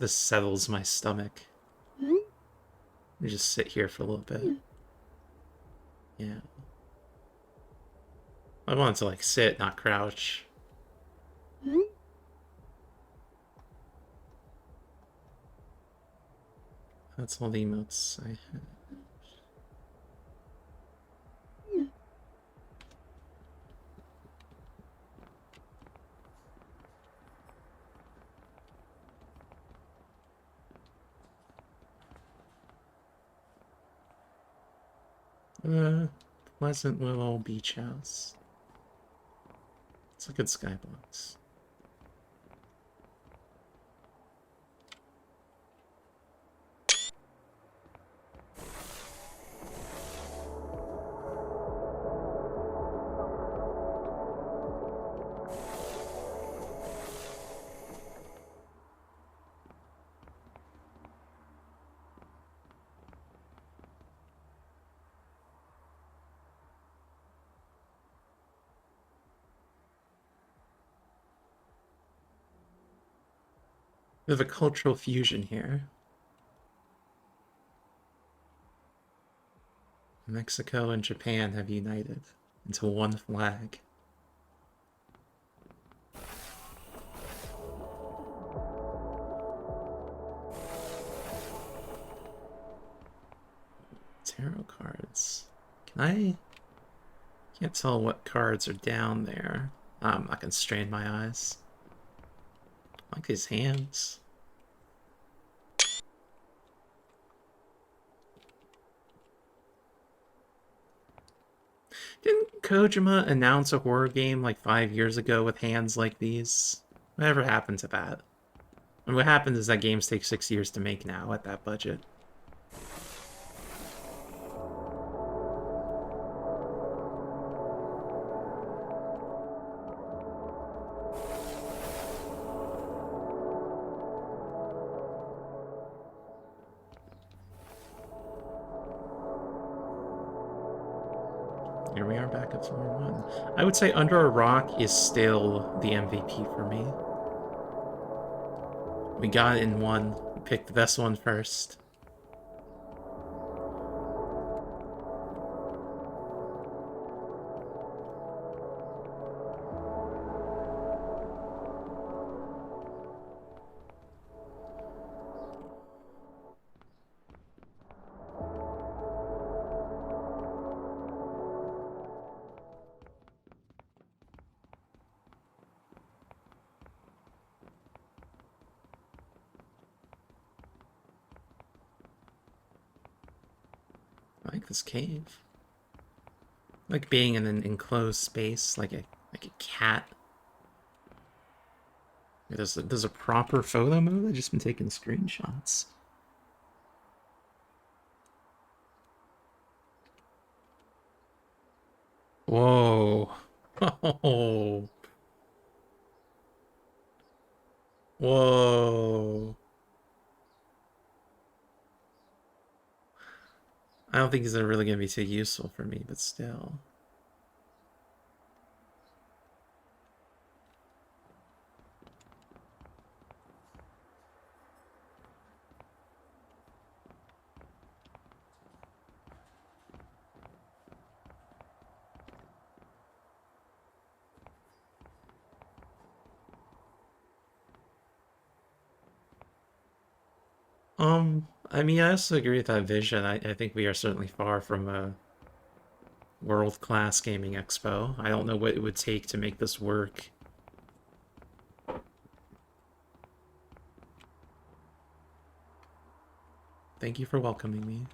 settles my stomach. Let me just sit here for a little bit. Yeah. I want to like sit, not crouch. That's all the emotes I have. Pleasant Willow Beach House. It's a good skybox. We have a cultural fusion here. Mexico and Japan have united into one flag. Tarot cards. Can I... Can't tell what cards are down there. I'm not gonna strain my eyes. I like his hands. Didn't Kojima announce a horror game like 5 years ago with hands like these? Whatever happened to that? And what happens is that games take 6 years to make now at that budget. Here we are back at 4-1. I would say Under a Rock is still the MVP for me. We got it in one. We picked the best one first. I like this cave. I like being in an enclosed space, like a cat. There's a proper photo mode. I've just been taking screenshots. Whoa. Oh. Whoa. I don't think these are really going to be too useful for me, but still. I mean, I also agree with that vision. I think we are certainly far from a world-class gaming expo. I don't know what it would take to make this work. Thank you for welcoming me.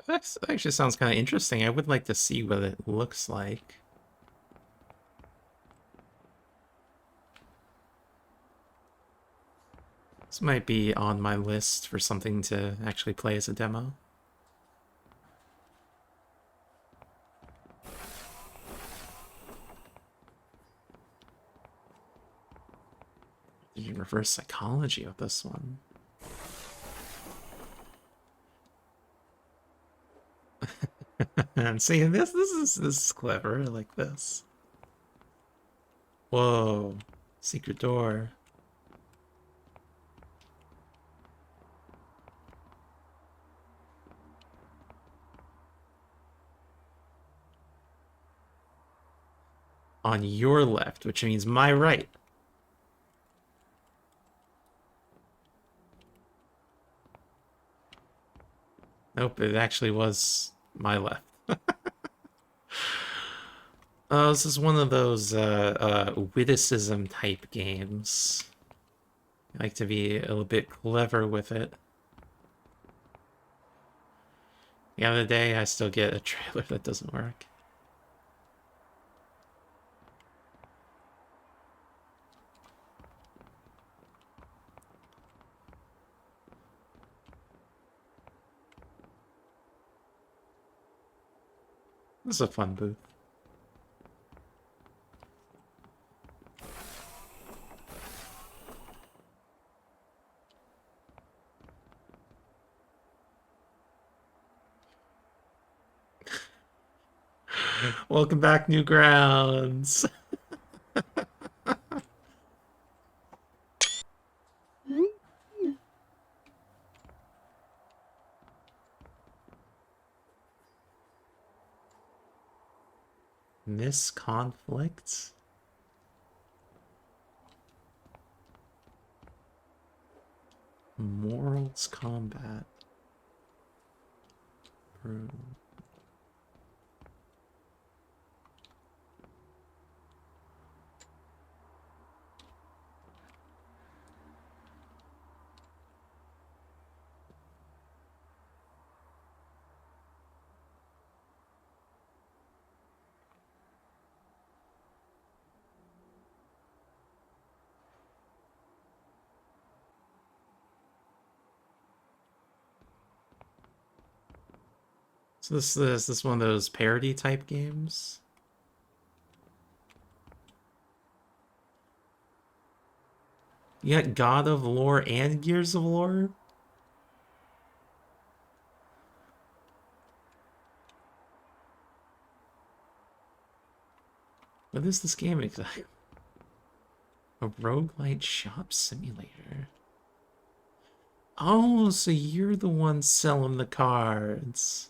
That actually sounds kind of interesting. I would like to see what it looks like. This might be on my list for something to actually play as a demo. You reverse psychology with this one. And see, this is clever. I like this. Whoa, secret door. On your left, which means my right. Nope, it actually was my left. This is one of those witticism type games. I like to be a little bit clever with it. The other day, I still get a trailer that doesn't work. This is a fun booth. Welcome back, Newgrounds. Misconflict? Morals combat. Bro. So this one of those parody type games? You got God of Lore and Gears of Lore? What is this game exactly? A roguelite shop simulator. Oh, so you're the one selling the cards.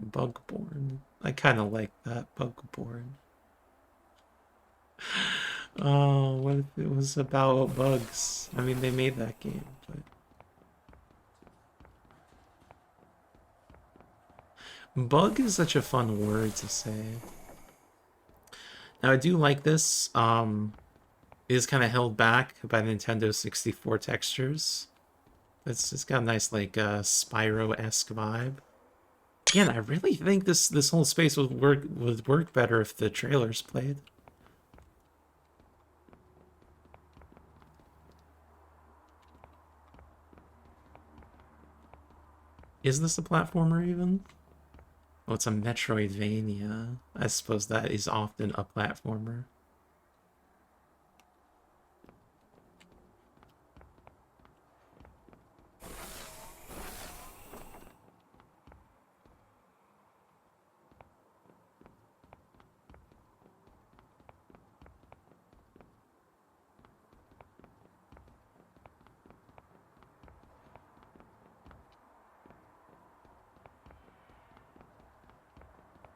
Bugborn. I kind of like that, Bugborn. Oh, what if it was about bugs? I mean, they made that game, but... Bug is such a fun word to say. Now, I do like this. It is kind of held back by Nintendo 64 textures. It's got a nice, like, Spyro-esque vibe. Again, I really think this whole space would work better if the trailers played. Is this a platformer even? Oh, it's a Metroidvania. I suppose that is often a platformer.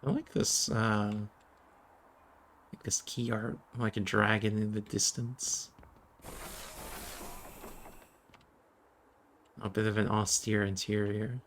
I like this key art, like a dragon in the distance. A bit of an austere interior.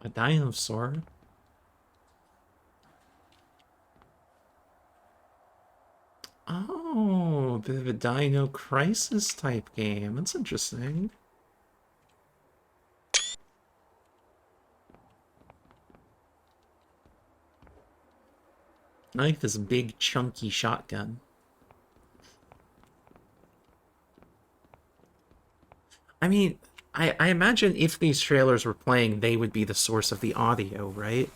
A dinosaur? Oh, a bit of a Dino Crisis type game. That's interesting. I like this big, chunky shotgun. I mean, I imagine if these trailers were playing, they would be the source of the audio, right?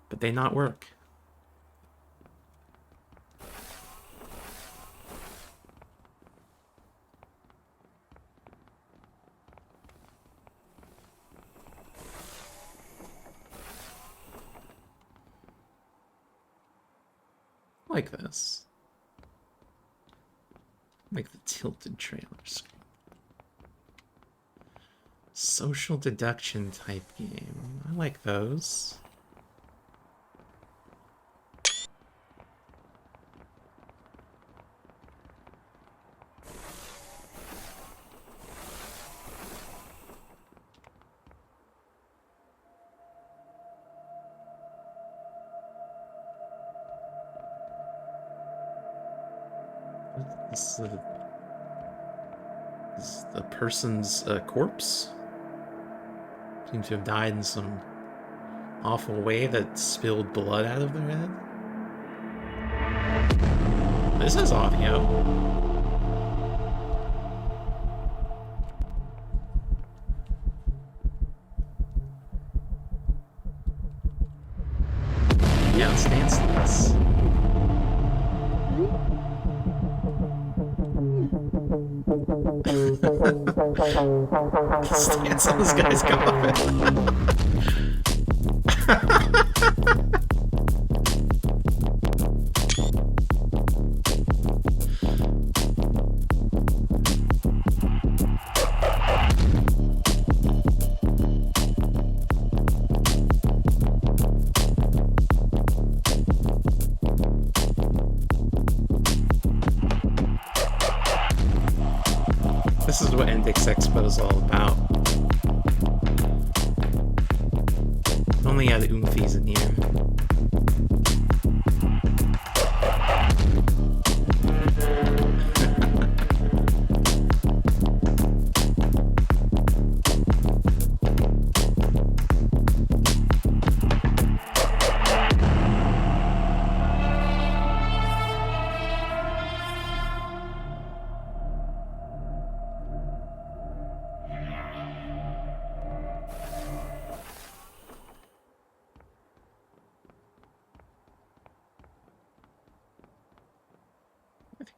But they not work. Like this. Like the tilted trailers. Social deduction type game. I like those. This is the person's corpse. Seems to have died in some awful way that spilled blood out of their head. This is audio. Yeah, let's dance to this. Let's dance on this guy's coffin. This is what Endix Expo is all about. Only had oomfies in here. I think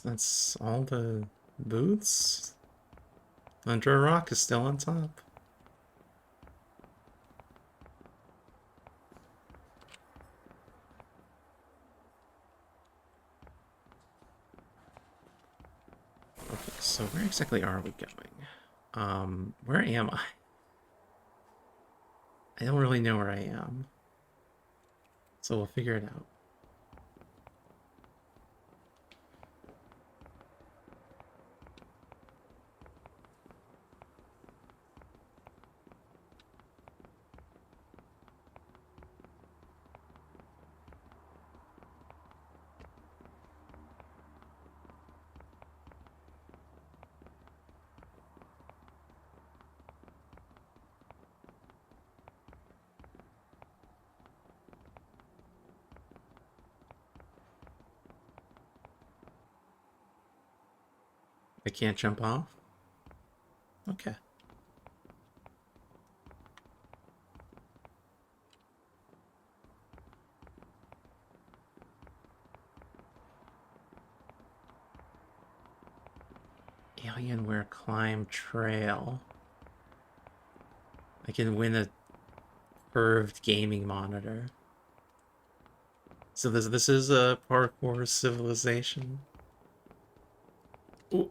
that's all the booths. Under a Rock is still on top. Okay, so where exactly are we going? Where am I? I don't really know where I am. So we'll figure it out. I can't jump off? Okay. Alienware climb trail. I can win a curved gaming monitor. So this is a parkour civilization. Ooh.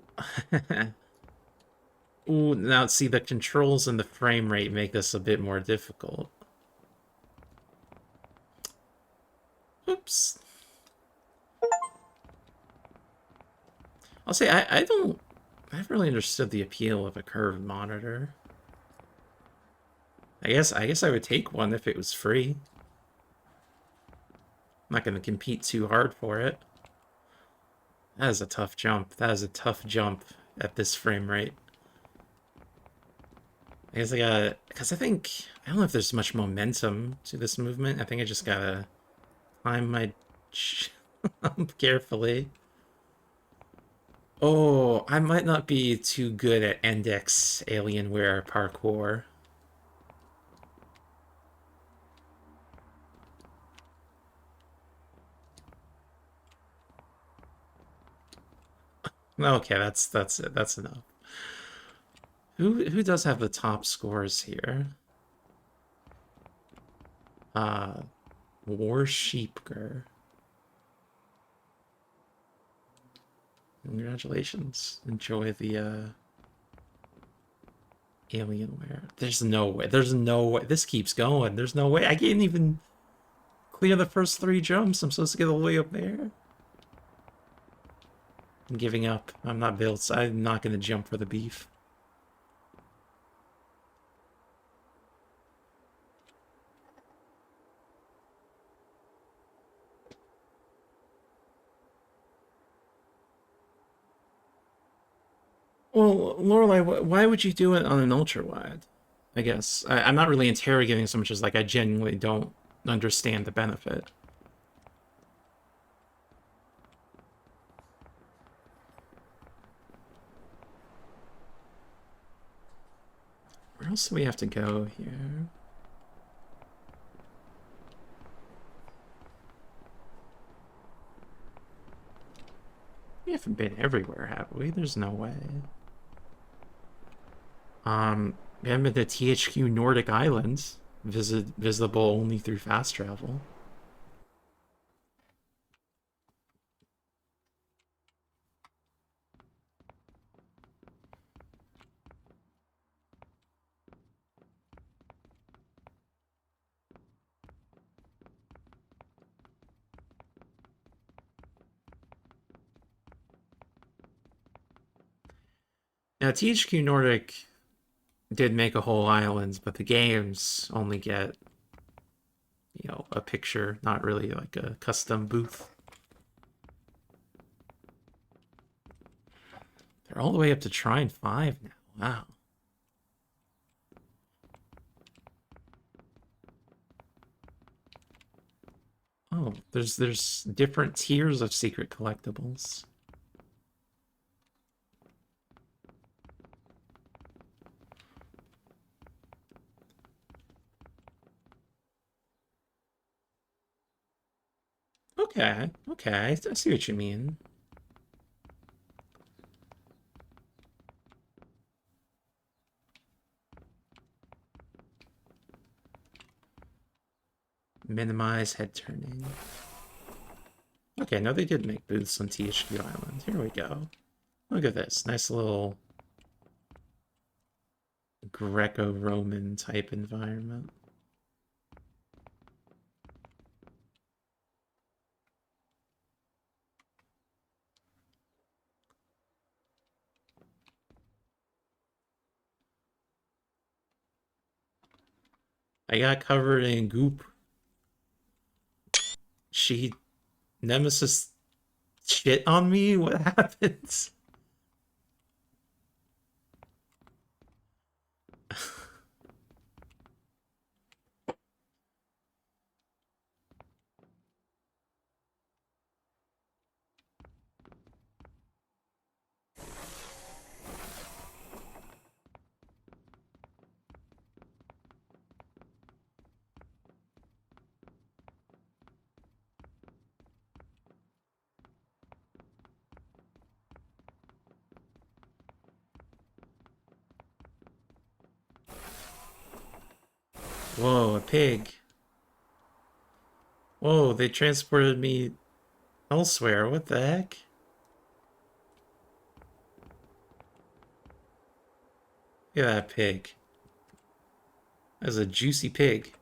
Ooh, now see the controls and the frame rate make this a bit more difficult. Oops. I'll say I haven't really understood the appeal of a curved monitor. I guess I would take one if it was free. I'm not gonna compete too hard for it. That is a tough jump. That is a tough jump at this frame rate. I guess I gotta, because I don't know if there's much momentum to this movement. I think I just gotta time my jump carefully. Oh, I might not be too good at Endix Alienware parkour. Okay, that's it. That's enough. Who does have the top scores here? Uh, War Sheepger. Congratulations. Enjoy the Alienware. There's no way. There's no way. This keeps going. There's no way. I can't even clear the first 3 jumps. I'm supposed to get all the way up there. I'm giving up. I'm not built. I'm not going to jump for the beef. Well, Lorelai, why would you do it on an ultra wide? I guess I'm not really interrogating so much as like I genuinely don't understand the benefit. Where else do we have to go here? We haven't been everywhere, have we? There's no way. We haven't been to THQ Nordic Islands, visible only through fast travel. Now, THQ Nordic did make a whole island, but the games only get, a picture, not really like a custom booth. They're all the way up to Trine 5 now. Wow. Oh, there's different tiers of secret collectibles. Okay, okay, I see what you mean. Minimize head turning. Okay, no, they did make booths on THQ Island. Here we go. Look at this. Nice little Greco-Roman type environment. I got covered in goop. She Nemesis shit on me? What happens? Whoa, a pig. Whoa, they transported me elsewhere. What the heck? Look at that pig. That's a juicy pig.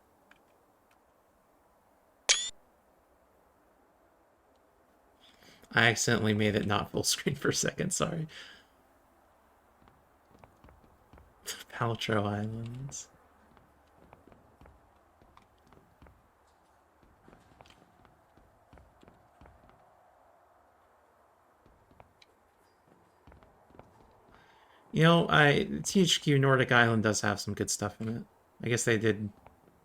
I accidentally made it not full screen for a second, sorry. Paltrow Islands. You know, THQ Nordic Island does have some good stuff in it. I guess they did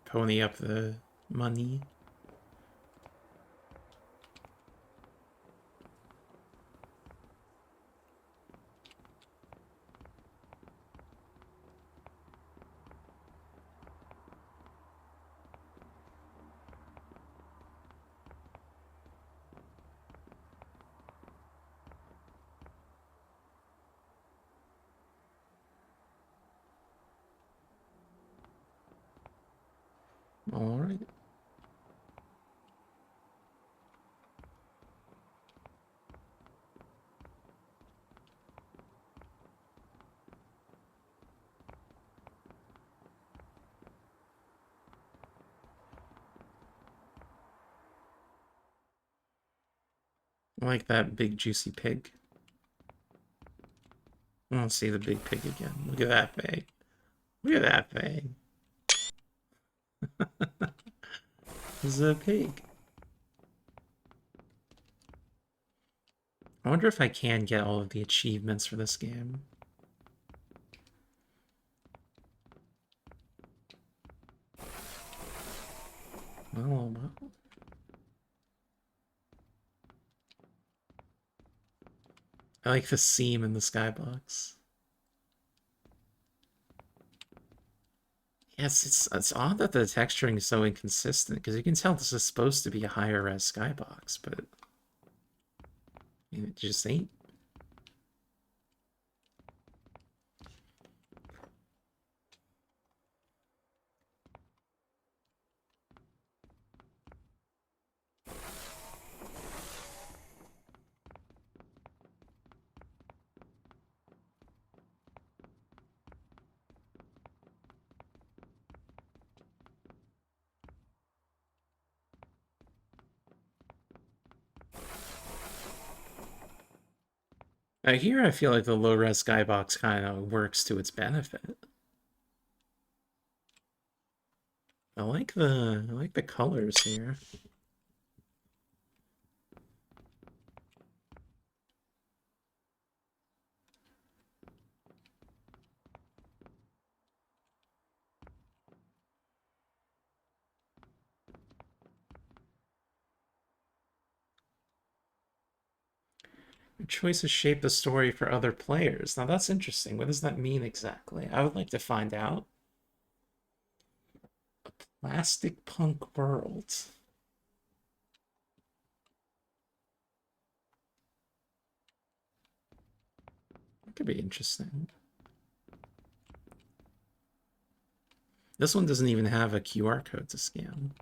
pony up the money. Alright. I like that big juicy pig. I want to see the big pig again. Look at that thing. Look at that thing. This is a pig. I wonder if I can get all of the achievements for this game. Oh, well. I like the seam in the skybox. Yes, it's odd that the texturing is so inconsistent, because you can tell this is supposed to be a higher res skybox, but I mean, it just ain't. Here I feel like the low-res skybox kind of works to its benefit. I like the colors here. Your choices shape the story for other players. Now that's interesting. What does that mean exactly? I would like to find out. Plastic punk world. That could be interesting. This one doesn't even have a QR code to scan.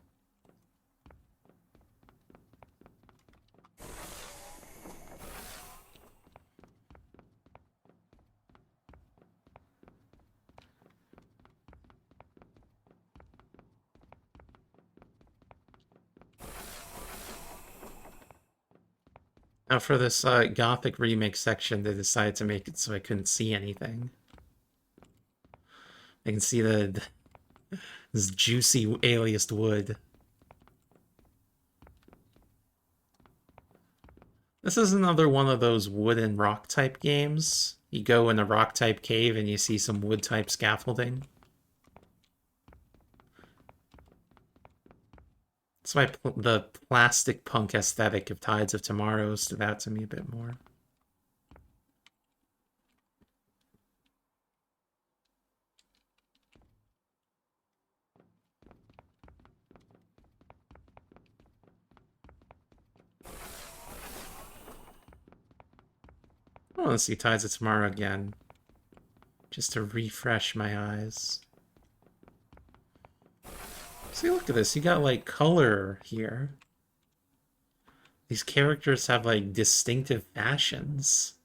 Now for this Gothic remake section, they decided to make it so I couldn't see anything. I can see this juicy aliased wood. This is another one of those wood and rock type games. You go in a rock type cave and you see some wood type scaffolding. That's why the plastic punk aesthetic of Tides of Tomorrow stood out to me a bit more. I want to see Tides of Tomorrow again, just to refresh my eyes. See, look at this. You got like color here. These characters have like distinctive fashions.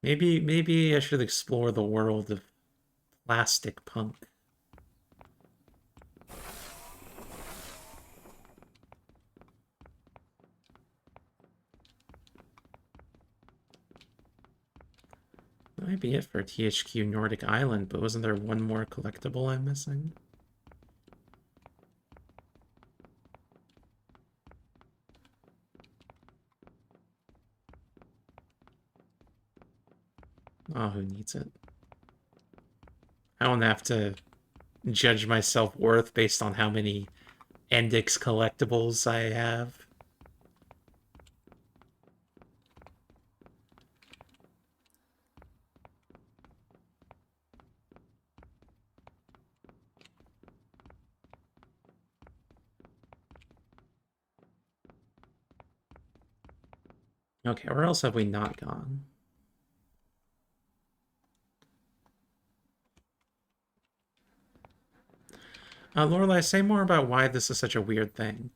Maybe I should explore the world of plastic punk. That might be it for THQ Nordic Island, but wasn't there one more collectible I'm missing? Oh, who needs it? I don't have to judge my self-worth based on how many Endix collectibles I have. Okay, where else have we not gone? Lorelai, say more about why this is such a weird thing.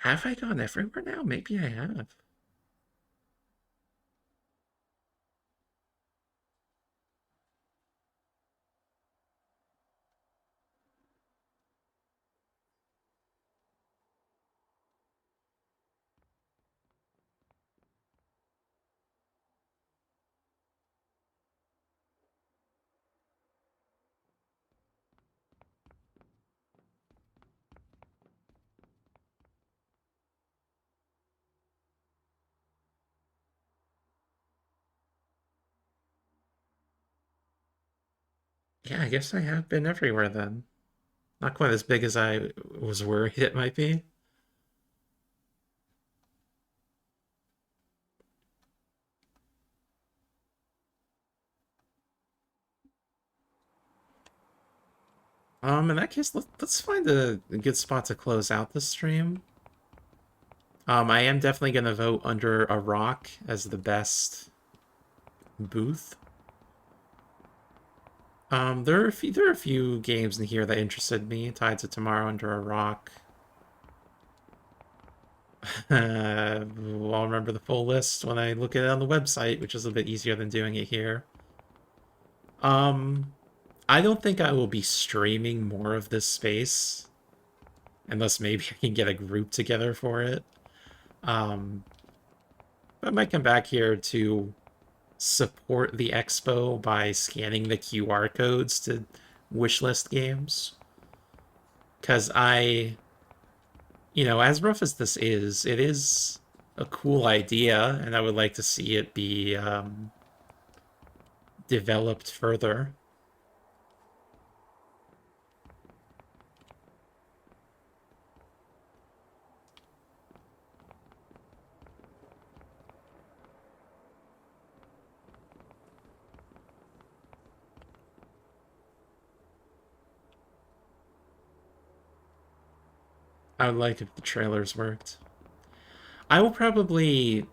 Have I gone everywhere now? Maybe I have. Yeah, I guess I have been everywhere then. Not quite as big as I was worried it might be. In that case, let's find a good spot to close out the stream. I am definitely gonna vote Under a Rock as the best booth. There are a few games in here that interested me, tied to Tomorrow Under a Rock. I'll remember the full list when I look at it on the website, which is a bit easier than doing it here. Um, I don't think I will be streaming more of this space, unless maybe I can get a group together for it. Um, I might come back here to support the expo by scanning the QR codes to wishlist games. Because as rough as this is, it is a cool idea, and I would like to see it be developed further. I would like if the trailers worked. I will probably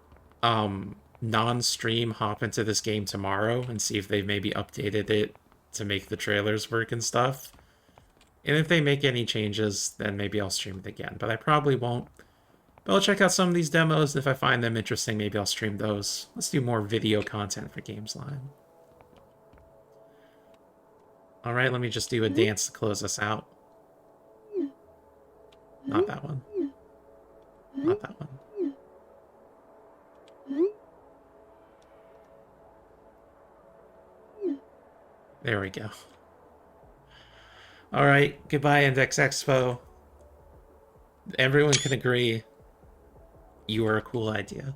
non-stream hop into this game tomorrow and see if they've maybe updated it to make the trailers work and stuff. And if they make any changes, then maybe I'll stream it again. But I probably won't. But I'll check out some of these demos. If I find them interesting, maybe I'll stream those. Let's do more video content for Gamesline. All right, let me just do a dance to close us out. Not that one. Not that one. There we go. All right, goodbye, Index Expo. Everyone can agree you are a cool idea.